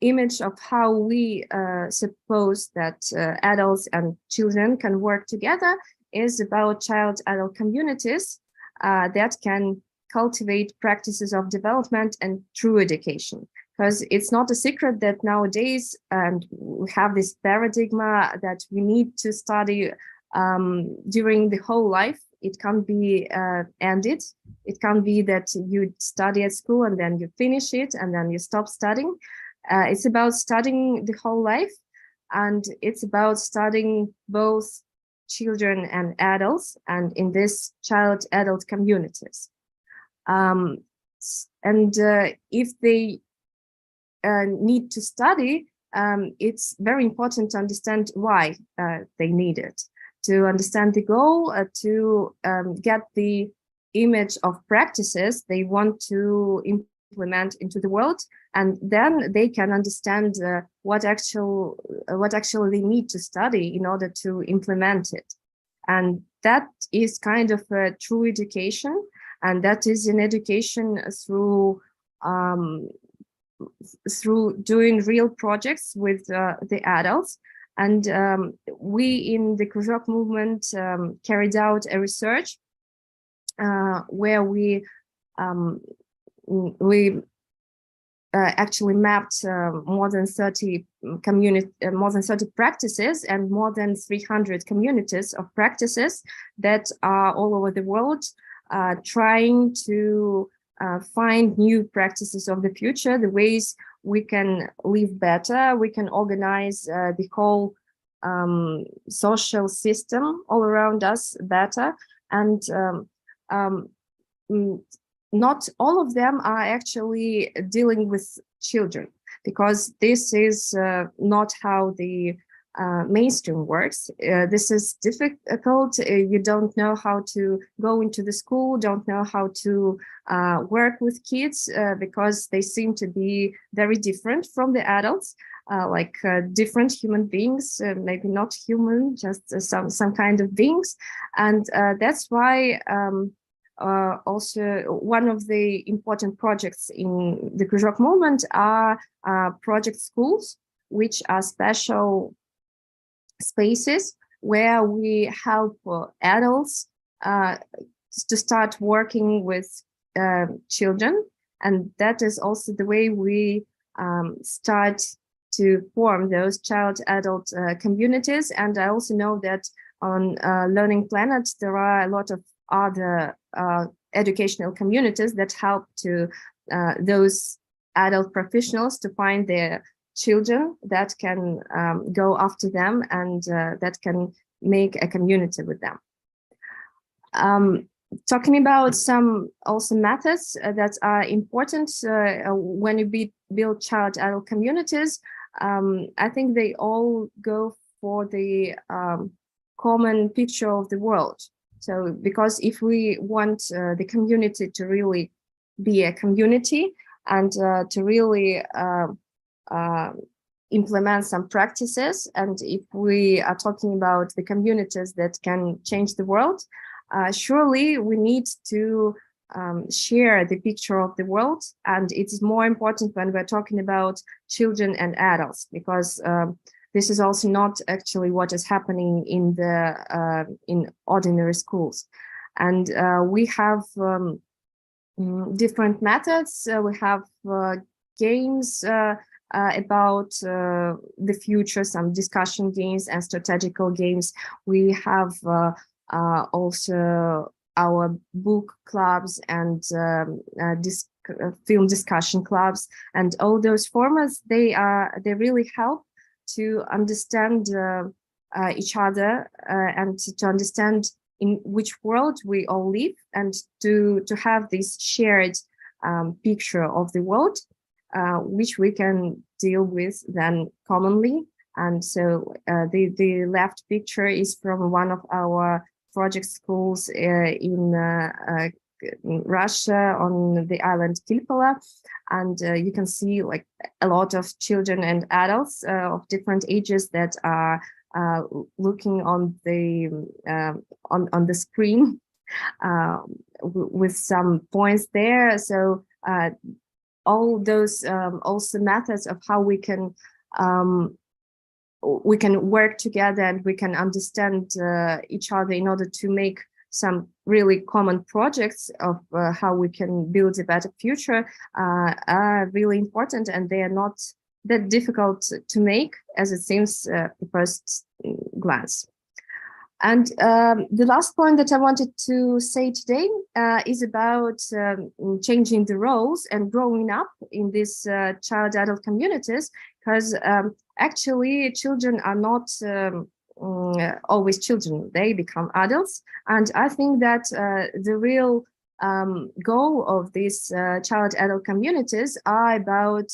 image of how we suppose that adults and children can work together is about child-adult communities that can cultivate practices of development and true education. Because it's not a secret that nowadays we have this paradigm that we need to study during the whole life. It can't be ended. It can't be that you study at school and then you finish it and then you stop studying. It's about studying the whole life, and it's about studying both children and adults, and in this child-adult communities. If they need to study, it's very important to understand why they need it, to understand the goal, to get the image of practices they want to implement into the world, and then they can understand what actually they need to study in order to implement it. And that is kind of a true education, and that is an education through doing real projects with the adults. And we in the Kruzhok movement carried out a research where we actually mapped more than 30 practices and more than 300 communities of practices that are all over the world, trying to find new practices of the future, the ways we can live better, we can organize the whole social system all around us better. And not all of them are actually dealing with children, because this is not how the mainstream works. This is difficult. You don't know how to go into the school, don't know how to work with kids because they seem to be very different from the adults, like different human beings, maybe not human, just some kind of beings. And that's why also one of the important projects in the Kruzhok movement are project schools, which are special spaces where we help adults to start working with children. And that is also the way we start to form those child-adult communities. And I also know that on LearningPlanet, there are a lot of other educational communities that help to those adult professionals to find their children that can go after them and that can make a community with them. Talking about some also methods that are important when you build child-adult communities, I think they all go for the common picture of the world. So, because if we want the community to really be a community and to really implement some practices, and if we are talking about the communities that can change the world, surely we need to share the picture of the world. And it's more important when we're talking about children and adults, because this is also not actually what is happening in the in ordinary schools. And we have different methods. We have games about the future, some discussion games and strategical games. We have also our book clubs and film discussion clubs, and all those formats. They really help to understand each other and to understand in which world we all live, and to have this shared picture of the world, which we can deal with then commonly. And so the left picture is from one of our project schools in Russia on the island Kilpala, and you can see like a lot of children and adults of different ages that are looking on the screen with some points there. So all those also methods of how we can work together and we can understand each other in order to make some really common projects of how we can build a better future are really important, and they are not that difficult to make as it seems at first glance. And the last point that I wanted to say today is about changing the roles and growing up in these child-adult communities, because actually children are not always children, they become adults. And I think that the real goal of these child-adult communities are about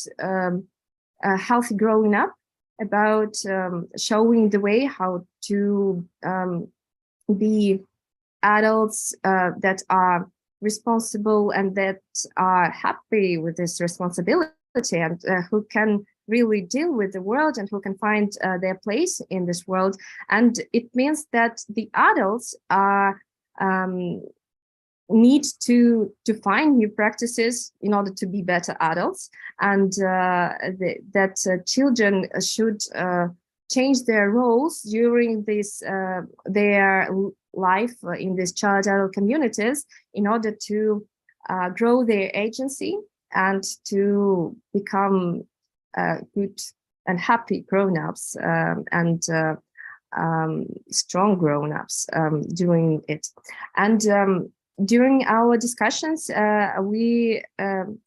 healthy growing up, about showing the way how to be adults that are responsible and that are happy with this responsibility, and who can really deal with the world and who can find their place in this world. And it means that the adults are need to find new practices in order to be better adults, and that children should change their roles during this their life in these child-adult communities in order to grow their agency and to become good and happy grown-ups and strong grown-ups doing it. And during our discussions, we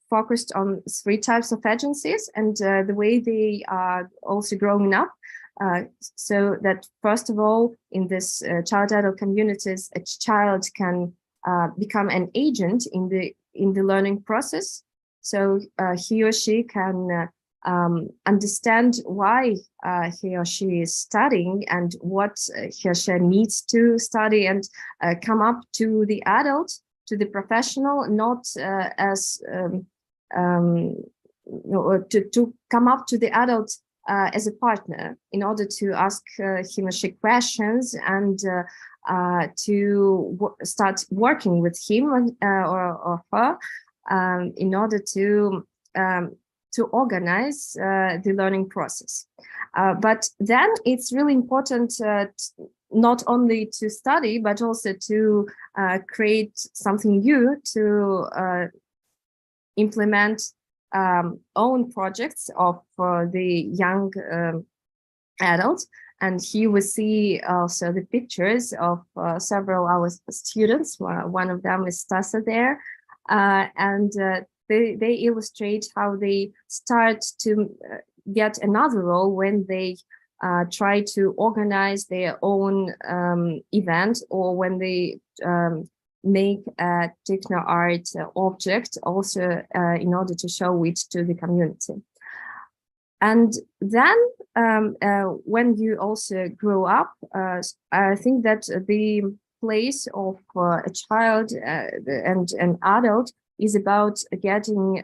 focused on 3 types of agencies and the way they are also growing up. So that first of all, in this child-adult communities, a child can become an agent in the learning process. So he or she can understand why he or she is studying and what he or she needs to study, and come up to the adult, to the professional, not as to come up to the adult as a partner in order to ask him or she questions and to start working with him or her in order to organize the learning process. But then it's really important not only to study, but also to create something new, to implement own projects of the young adults. And here we see also the pictures of several of our students. One of them is Stasa there. And they illustrate how they start to get another role when they try to organize their own event, or when they make a techno art object also in order to show it to the community. And then when you also grow up, I think that the place of a child and an adult is about getting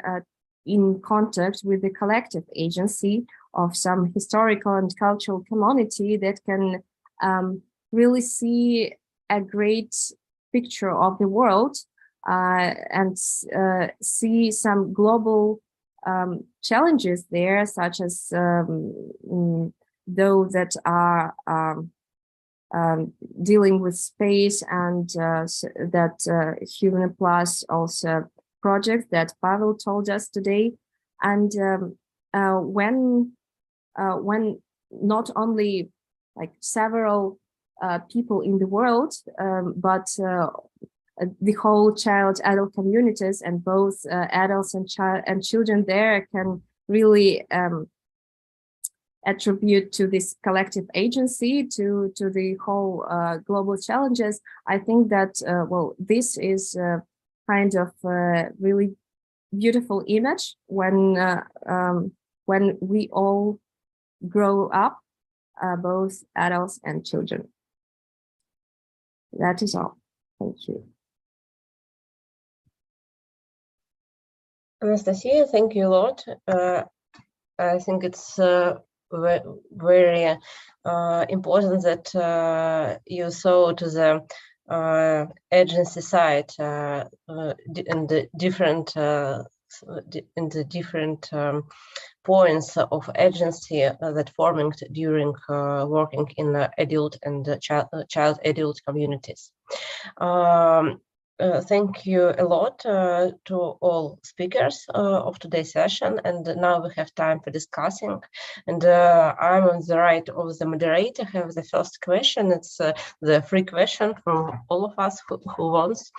in contact with the collective agency of some historical and cultural community that can really see a great picture of the world and see some global challenges there, such as those that are dealing with space, and that Human Plus also project that Pavel told us today. And when not only like several people in the world, but the whole child-adult communities, and both adults and children there can really attribute to this collective agency, to the whole global challenges. I think that well, this is kind of really beautiful image when we all grow up, both adults and children. That is all. Thank you. Anastasia, thank you a lot. I think it's very important that you saw to the agency side and the different in the different points of agency that forming during working in adult and child-adult communities. Thank you a lot to all speakers of today's session, and now we have time for discussing. And I'm on the right of the moderator. I have the first question. It's the free question from all of us who wants.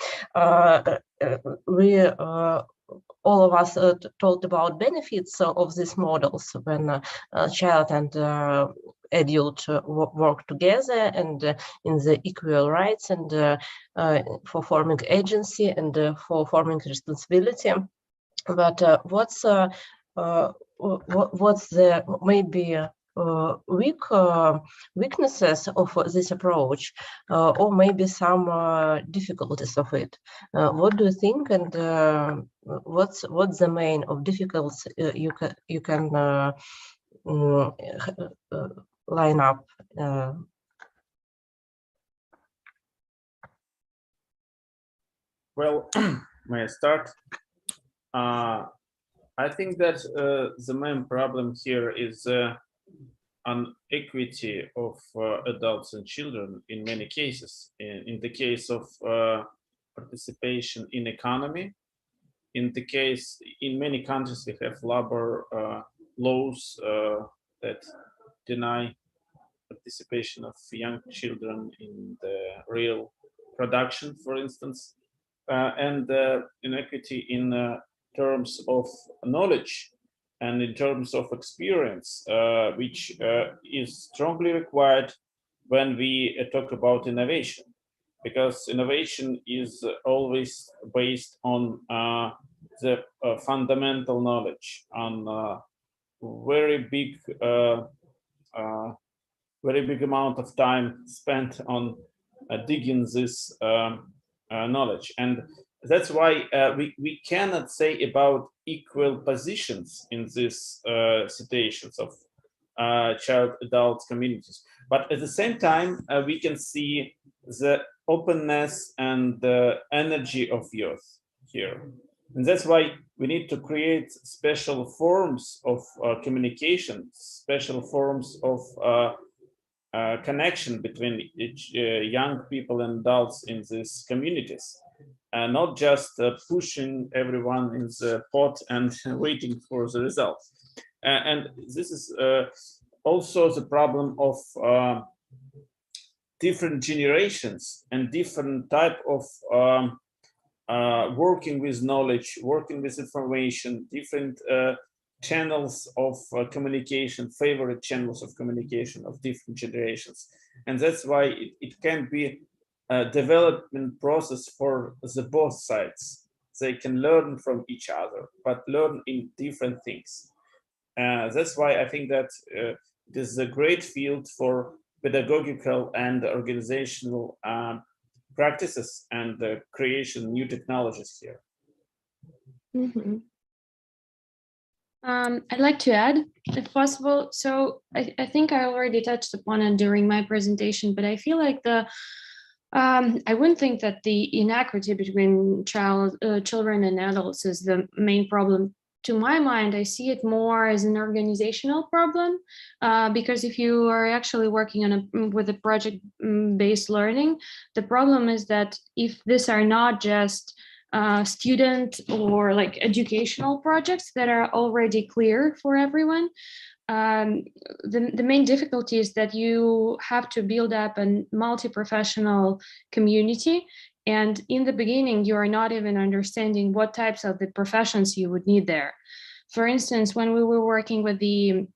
All of us talked about benefits of these models when a child and adult work together and in the equal rights and for forming agency and for forming responsibility. But what's the maybe weaknesses of this approach, or maybe some difficulties of it? What do you think, and what's the main of difficulties you can line up? Well, may I start? I think that the main problem here is an equity of adults and children in many cases. In the case of participation in economy, in many countries we have labor laws that deny participation of young children in the real production, for instance, and inequity in terms of knowledge and in terms of experience, which is strongly required when we talk about innovation, because innovation is always based on the fundamental knowledge, on very big amount of time spent on digging this knowledge. And that's why we cannot say about equal positions in these situations of child-adult communities. But at the same time, we can see the openness and the energy of youth here. And that's why we need to create special forms of communication, special forms of connection between young people and adults in these communities. Not just pushing everyone in the pot and waiting for the results. And this is also the problem of different generations and different type of working with knowledge, working with information, different channels of communication, favorite channels of communication of different generations. And that's why it can be a development process for the both sides. They can learn from each other, but learn in different things. That's why I think that it is a great field for pedagogical and organizational practices and the creation of new technologies here. Mm-hmm. I'd like to add, if possible. So I think I already touched upon it during my presentation, but I feel like I wouldn't think that the inequity between children and adults is the main problem. To my mind, I see it more as an organizational problem, because if you are actually working with a project-based learning, the problem is that if these are not just student or like educational projects that are already clear for everyone, the main difficulty is that you have to build up a multi-professional community. And in the beginning, you are not even understanding what types of the professions you would need there. For instance, when we were working with the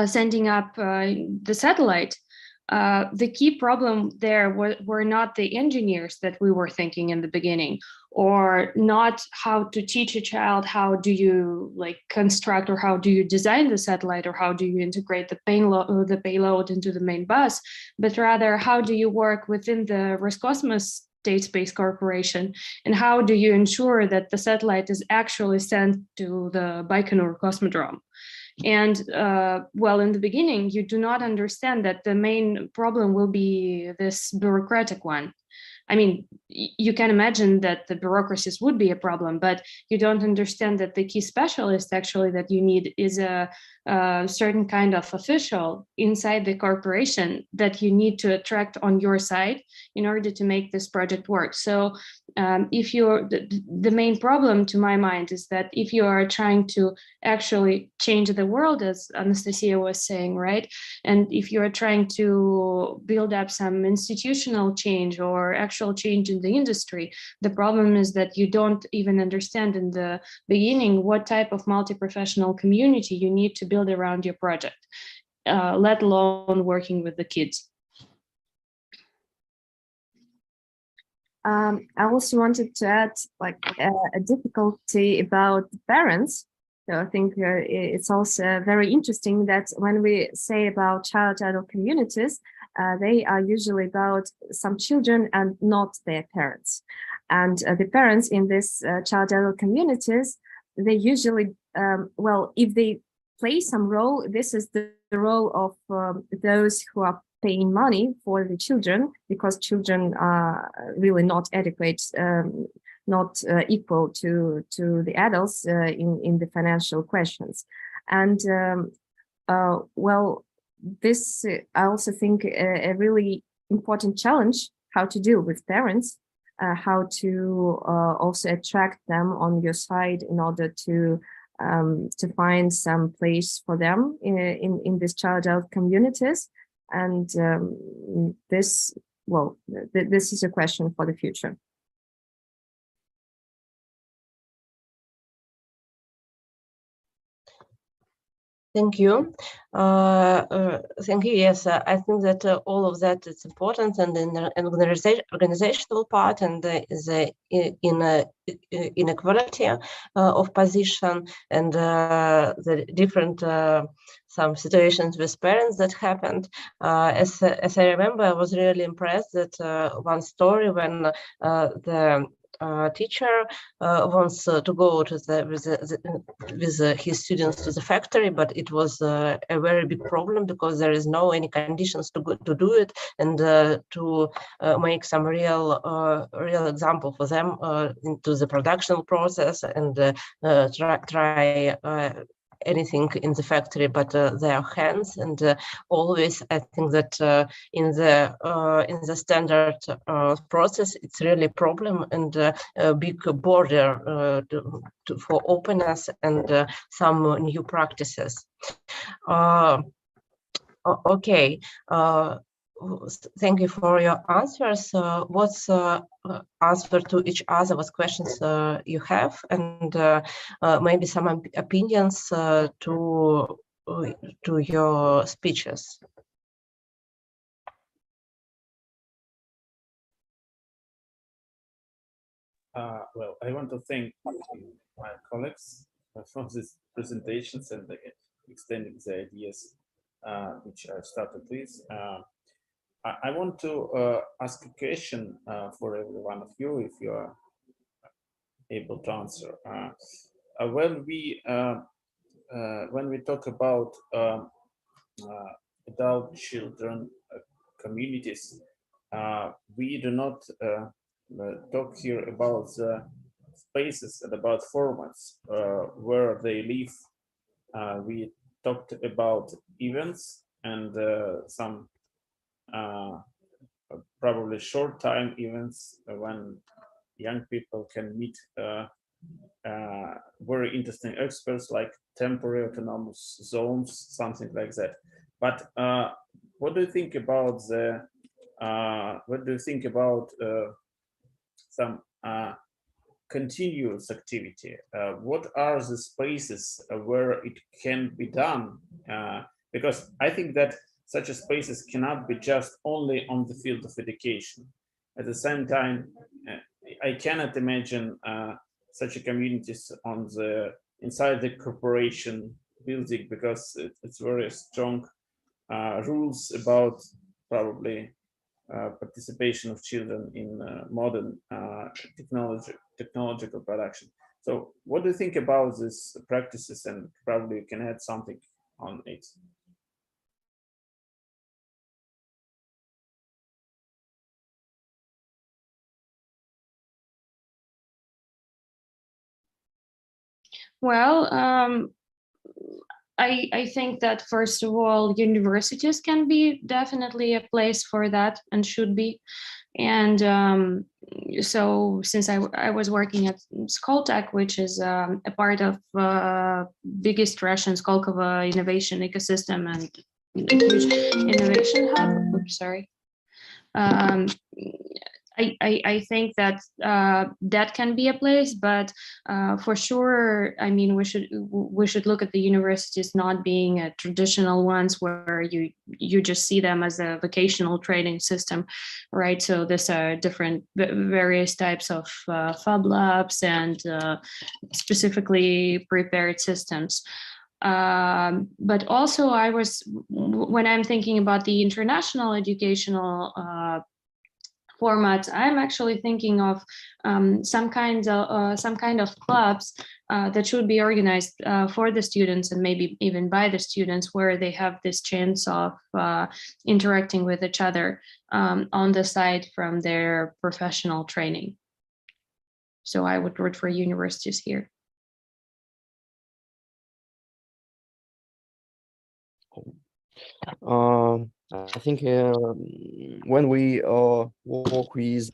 sending up the satellite, the key problem there were not the engineers that we were thinking in the beginning, or not how to teach a child how do you like construct or how do you design the satellite or how do you integrate the payload into the main bus, but rather how do you work within the Roscosmos State Space Corporation, and how do you ensure that the satellite is actually sent to the Baikonur Cosmodrome. And well, in the beginning, you do not understand that the main problem will be this bureaucratic one. I mean, you can imagine that the bureaucracies would be a problem, but you don't understand that the key specialist actually that you need is a certain kind of official inside the corporation that you need to attract on your side in order to make this project work. So if you're the main problem to my mind is that if you are trying to actually change the world, as Anastasia was saying, right? And if you are trying to build up some institutional change or actual change in the industry, the problem is that you don't even understand in the beginning what type of multi-professional community you need to build around your project, let alone working with the kids. I also wanted to add like a difficulty about the parents. So I think it's also very interesting that when we say about child-adult communities, they are usually about some children and not their parents. And the parents in these child-adult communities, they usually, well, if they play some role, this is the role of those who are paying money for the children, because children are really not adequate, not equal to the adults in the financial questions. And well, this I also think a really important challenge, how to deal with parents, how to also attract them on your side in order to find some place for them in these child-adult communities. And this, well, this is a question for the future. Thank you. Thank you. Yes, I think that all of that is important, and in the organizational part and the inequality of position and the different some situations with parents that happened. As I remember, I was really impressed that one story when the teacher wants to go to with his students to the factory, but it was a very big problem because there is no any conditions to do it, and to make some real example for them into the production process, and try anything in the factory but their hands. And always I think that in the standard process it's really a problem and a big border for openness and some new practices. Okay. Thank you for your answers. What's answer to each other? What questions you have, and maybe some opinions to your speeches. Well, I want to thank my colleagues for these presentations and extending the ideas which I started with. I want to ask a question for every one of you, if you are able to answer. When we talk about adult children communities, we do not talk here about the spaces and about formats where they live. We talked about events and some probably short time events when young people can meet very interesting experts like temporary autonomous zones, something like that. But what do you think about the some continuous activity? What are the spaces where it can be done? Because I think that such a spaces cannot be just only on the field of education. At the same time, I cannot imagine such a communities on the inside the corporation building, because it's very strong rules about probably participation of children in modern technological production. So what do you think about these practices, and probably you can add something on it? Well, I think that first of all, universities can be definitely a place for that and should be. And so since I was working at Skoltech, which is a part of biggest Russian Skolkovo innovation ecosystem and a huge innovation hub. Oops, sorry. I think that that can be a place, but for sure, I mean, we should look at the universities not being a traditional ones where you just see them as a vocational training system, right? So these are different various types of Fab Labs and specifically prepared systems. But also when I'm thinking about the international educational format, I'm actually thinking of some kind of clubs that should be organized for the students and maybe even by the students, where they have this chance of interacting with each other on the side from their professional training. So I would root for universities here. I think when we work with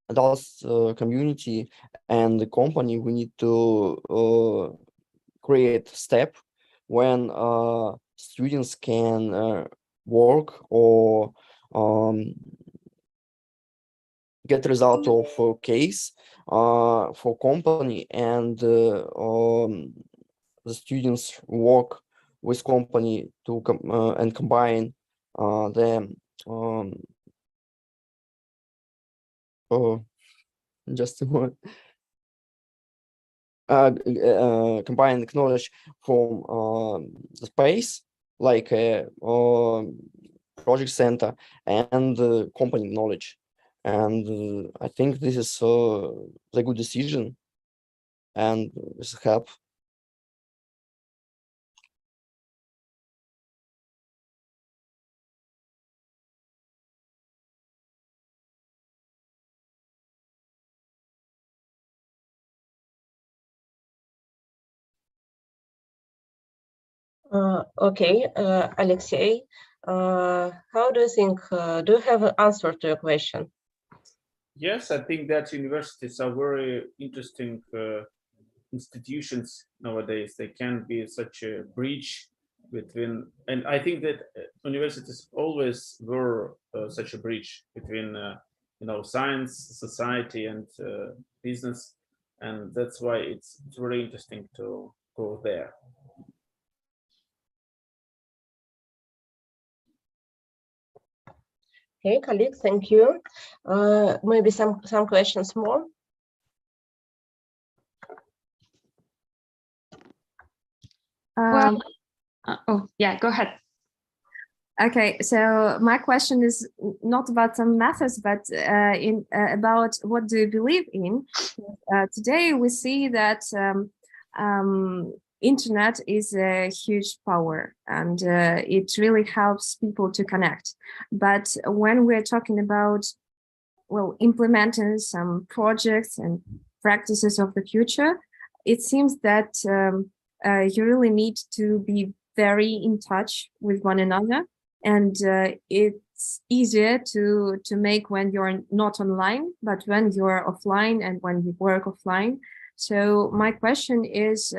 adults community and the company, we need to create step when students can work or get result of a case for company, and the students work with company to and combine the just a moment. Combine knowledge from the space, like a project center, and company knowledge. And I think this is the good decision, and this help. Okay, Alexei, how do you think, do you have an answer to your question? Yes, I think that universities are very interesting institutions nowadays. They can be such a bridge between, and I think that universities always were such a bridge between, science, society, and business, and that's why it's very interesting to go there. Okay, colleague, thank you. Maybe some questions more. Oh yeah, go ahead. Okay, so my question is not about some methods, but about what do you believe in? Today we see that internet is a huge power, and it really helps people to connect. But when we're talking about, well, implementing some projects and practices of the future, it seems that you really need to be very in touch with one another. And it's easier to make when you're not online, but when you're offline and when you work offline. So my question is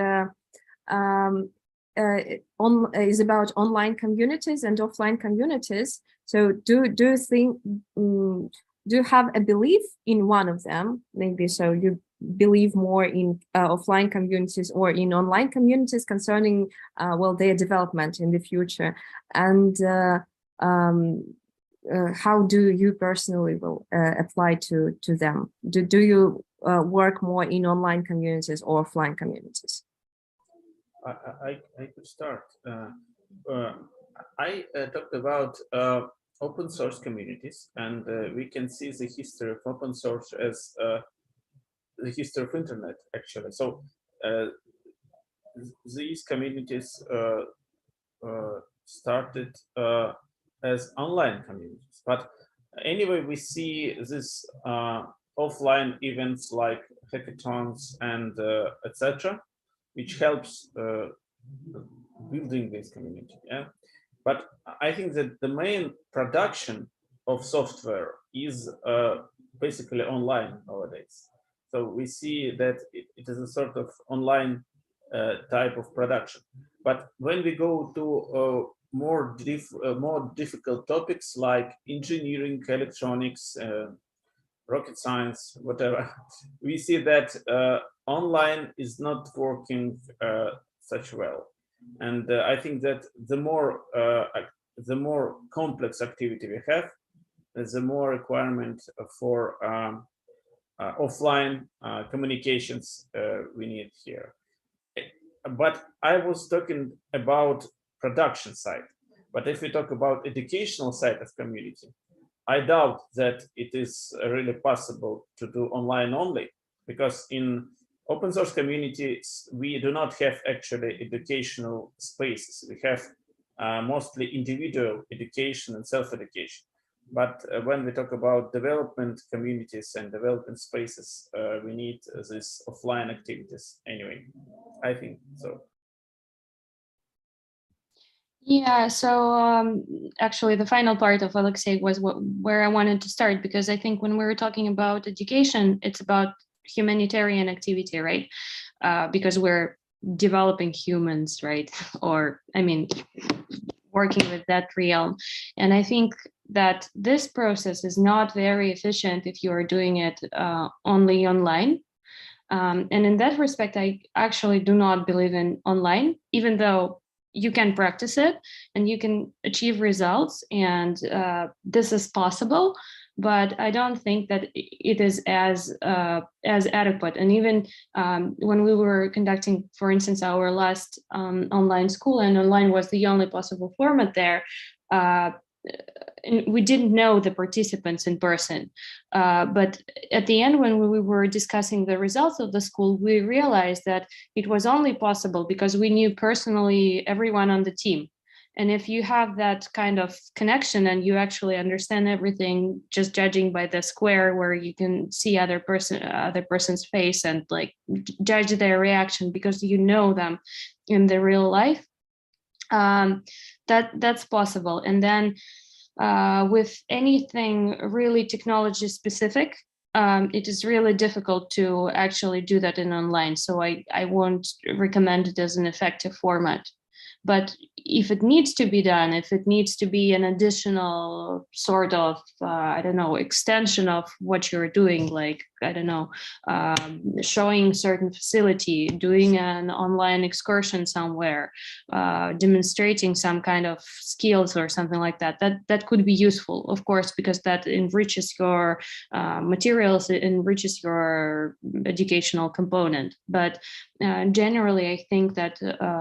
about online communities and offline communities. So do you think, do you have a belief in one of them? Maybe so you believe more in offline communities or in online communities concerning well, their development in the future, and how do you personally will apply to them? Do you work more in online communities or offline communities? I could start. I talked about open source communities, and we can see the history of open source as the history of internet, actually. So these communities started as online communities, but anyway, we see this offline events like hackathons and etc. which helps building this community. Yeah, but I think that the main production of software is basically online nowadays. So we see that it is a sort of online type of production. But when we go to more difficult topics like engineering, electronics, rocket science, whatever, we see that online is not working such well. And I think that the more complex activity we have, the more requirement for offline communications we need here. But I was talking about production side. But if we talk about educational side of community, I doubt that it is really possible to do online only, because in open source communities, we do not have actually educational spaces. We have mostly individual education and self-education. But when we talk about development communities and development spaces, we need these offline activities anyway, I think so. Yeah, so actually the final part of Alexei was where I wanted to start, because I think when we were talking about education, it's about humanitarian activity, right? Because we're developing humans, right? Or, I mean, working with that realm. And I think that this process is not very efficient if you are doing it only online. And in that respect, I actually do not believe in online, even though you can practice it and you can achieve results, and this is possible, but I don't think that it is as adequate. And even when we were conducting, for instance, our last online school, and online was the only possible format there, and we didn't know the participants in person. But at the end, when we were discussing the results of the school, we realized that it was only possible because we knew personally everyone on the team. And if you have that kind of connection and you actually understand everything, just judging by the square where you can see other person's face and like judge their reaction because you know them in the real life, that's possible. And then with anything really technology specific, it is really difficult to actually do that in online. So I won't recommend it as an effective format. But if it needs to be done, if it needs to be an additional sort of, I don't know, extension of what you're doing, like, I don't know, showing certain facility, doing an online excursion somewhere, demonstrating some kind of skills or something like that, that could be useful, of course, because that enriches your materials, it enriches your educational component. But generally, I think that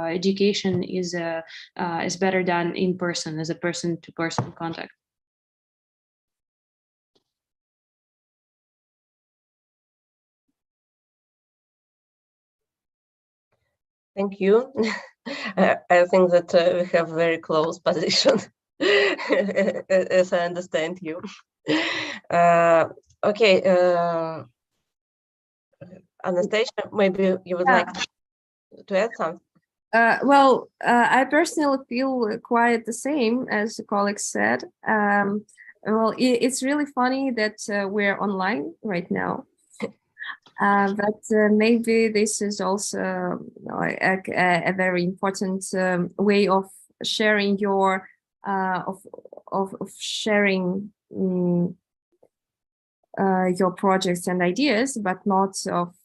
education is better done in person, as a person-to-person contact. Thank you. I think that we have very close position, as I understand you. Okay, Anastasia, maybe you would like to add something? Well, I personally feel quite the same as the colleague said. Well, it's really funny that we're online right now. But maybe this is also a very important way of sharing your of sharing your projects and ideas, but not of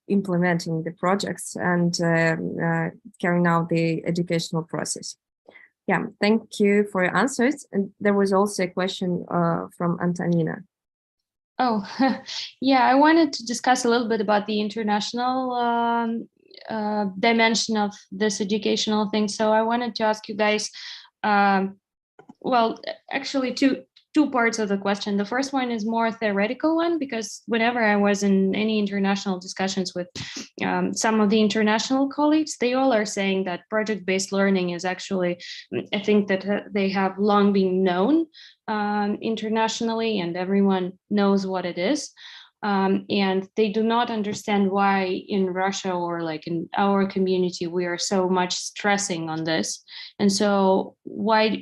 implementing the projects and carrying out the educational process. Yeah, thank you for your answers. And there was also a question from Antonina. Oh, yeah, I wanted to discuss a little bit about the international dimension of this educational thing. So I wanted to ask you guys, well, actually two parts of the question. The first one is more theoretical one, because whenever I was in any international discussions with some of the international colleagues, they all are saying that project-based learning is actually, I think that they have long been known internationally and everyone knows what it is. and they do not understand why in Russia or like in our community we are so much stressing on this. And so why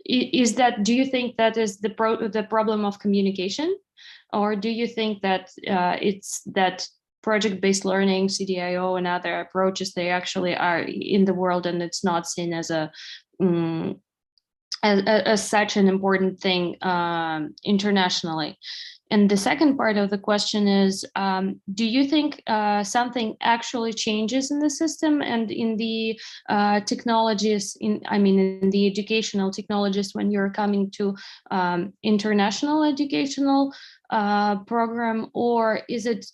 is that? Do you think that is the problem of communication, or do you think that it's that project-based learning, CDIO, and other approaches, they actually are in the world and it's not seen as a as such an important thing internationally? And the second part of the question is, do you think something actually changes in the system and in the technologies, in the educational technologies when you're coming to international educational program, or is it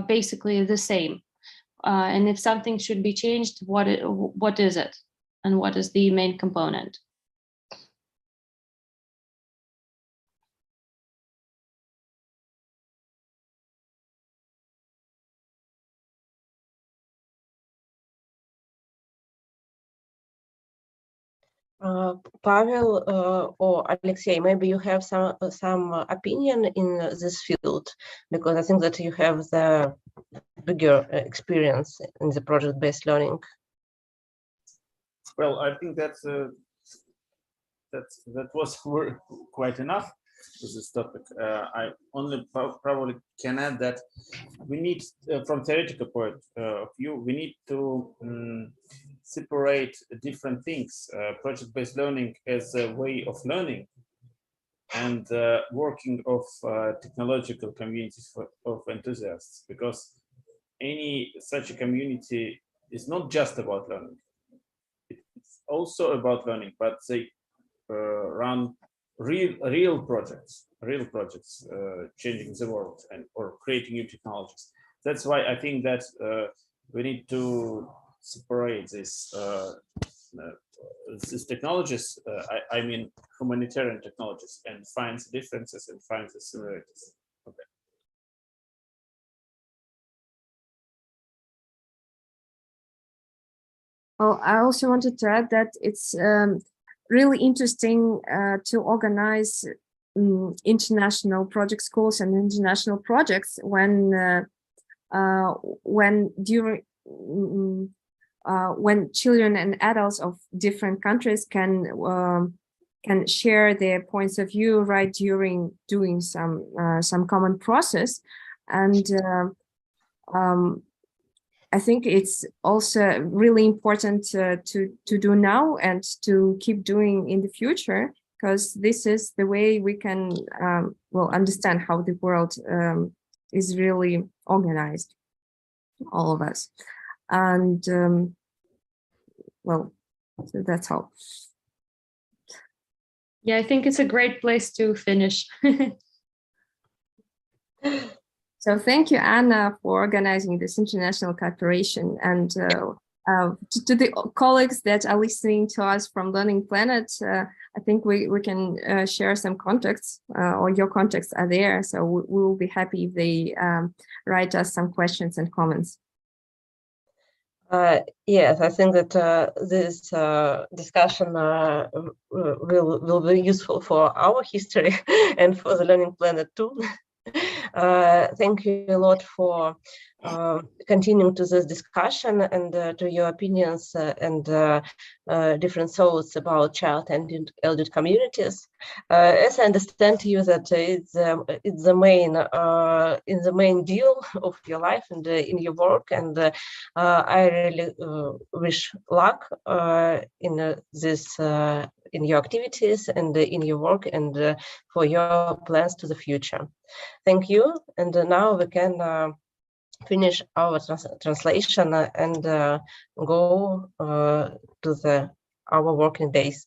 basically the same? And if something should be changed, what is it? And what is the main component? Pavel or Alexey, maybe you have some opinion in this field, because I think that you have the bigger experience in the project-based learning. Well, I think that was quite enough with this topic. I only probably can add that we need, from theoretical point of view, we need to separate different things. Project-based learning as a way of learning, and working of technological communities of enthusiasts, because any such a community is not just about learning. It's also about learning, but they run real projects, changing the world or creating new technologies. That's why I think that we need to separate these technologies, I mean humanitarian technologies, and find the differences and find the similarities. Okay. Well, I also wanted to add that it's really interesting to organize international project schools and international projects when children and adults of different countries can share their points of view right during doing some common process. And I think it's also really important to do now and to keep doing in the future, because this is the way we can understand how the world is really organized, all of us. And so that's all. Yeah, I think it's a great place to finish. So thank you, Anna, for organizing this international cooperation, and to the colleagues that are listening to us from Learning Planet. I think we can share some contacts, or your contacts are there. So we will be happy if they write us some questions and comments. Yes, I think that this discussion will be useful for our history and for the Learning Planet too. Thank you a lot for continuing to this discussion and to your opinions and different thoughts about child and elder communities. As I understand you, that it's the main in the main deal of your life and in your work, and I really wish luck in this in your activities and in your work and for your plans to the future. Thank you, and now we can finish our translation and go to our working days.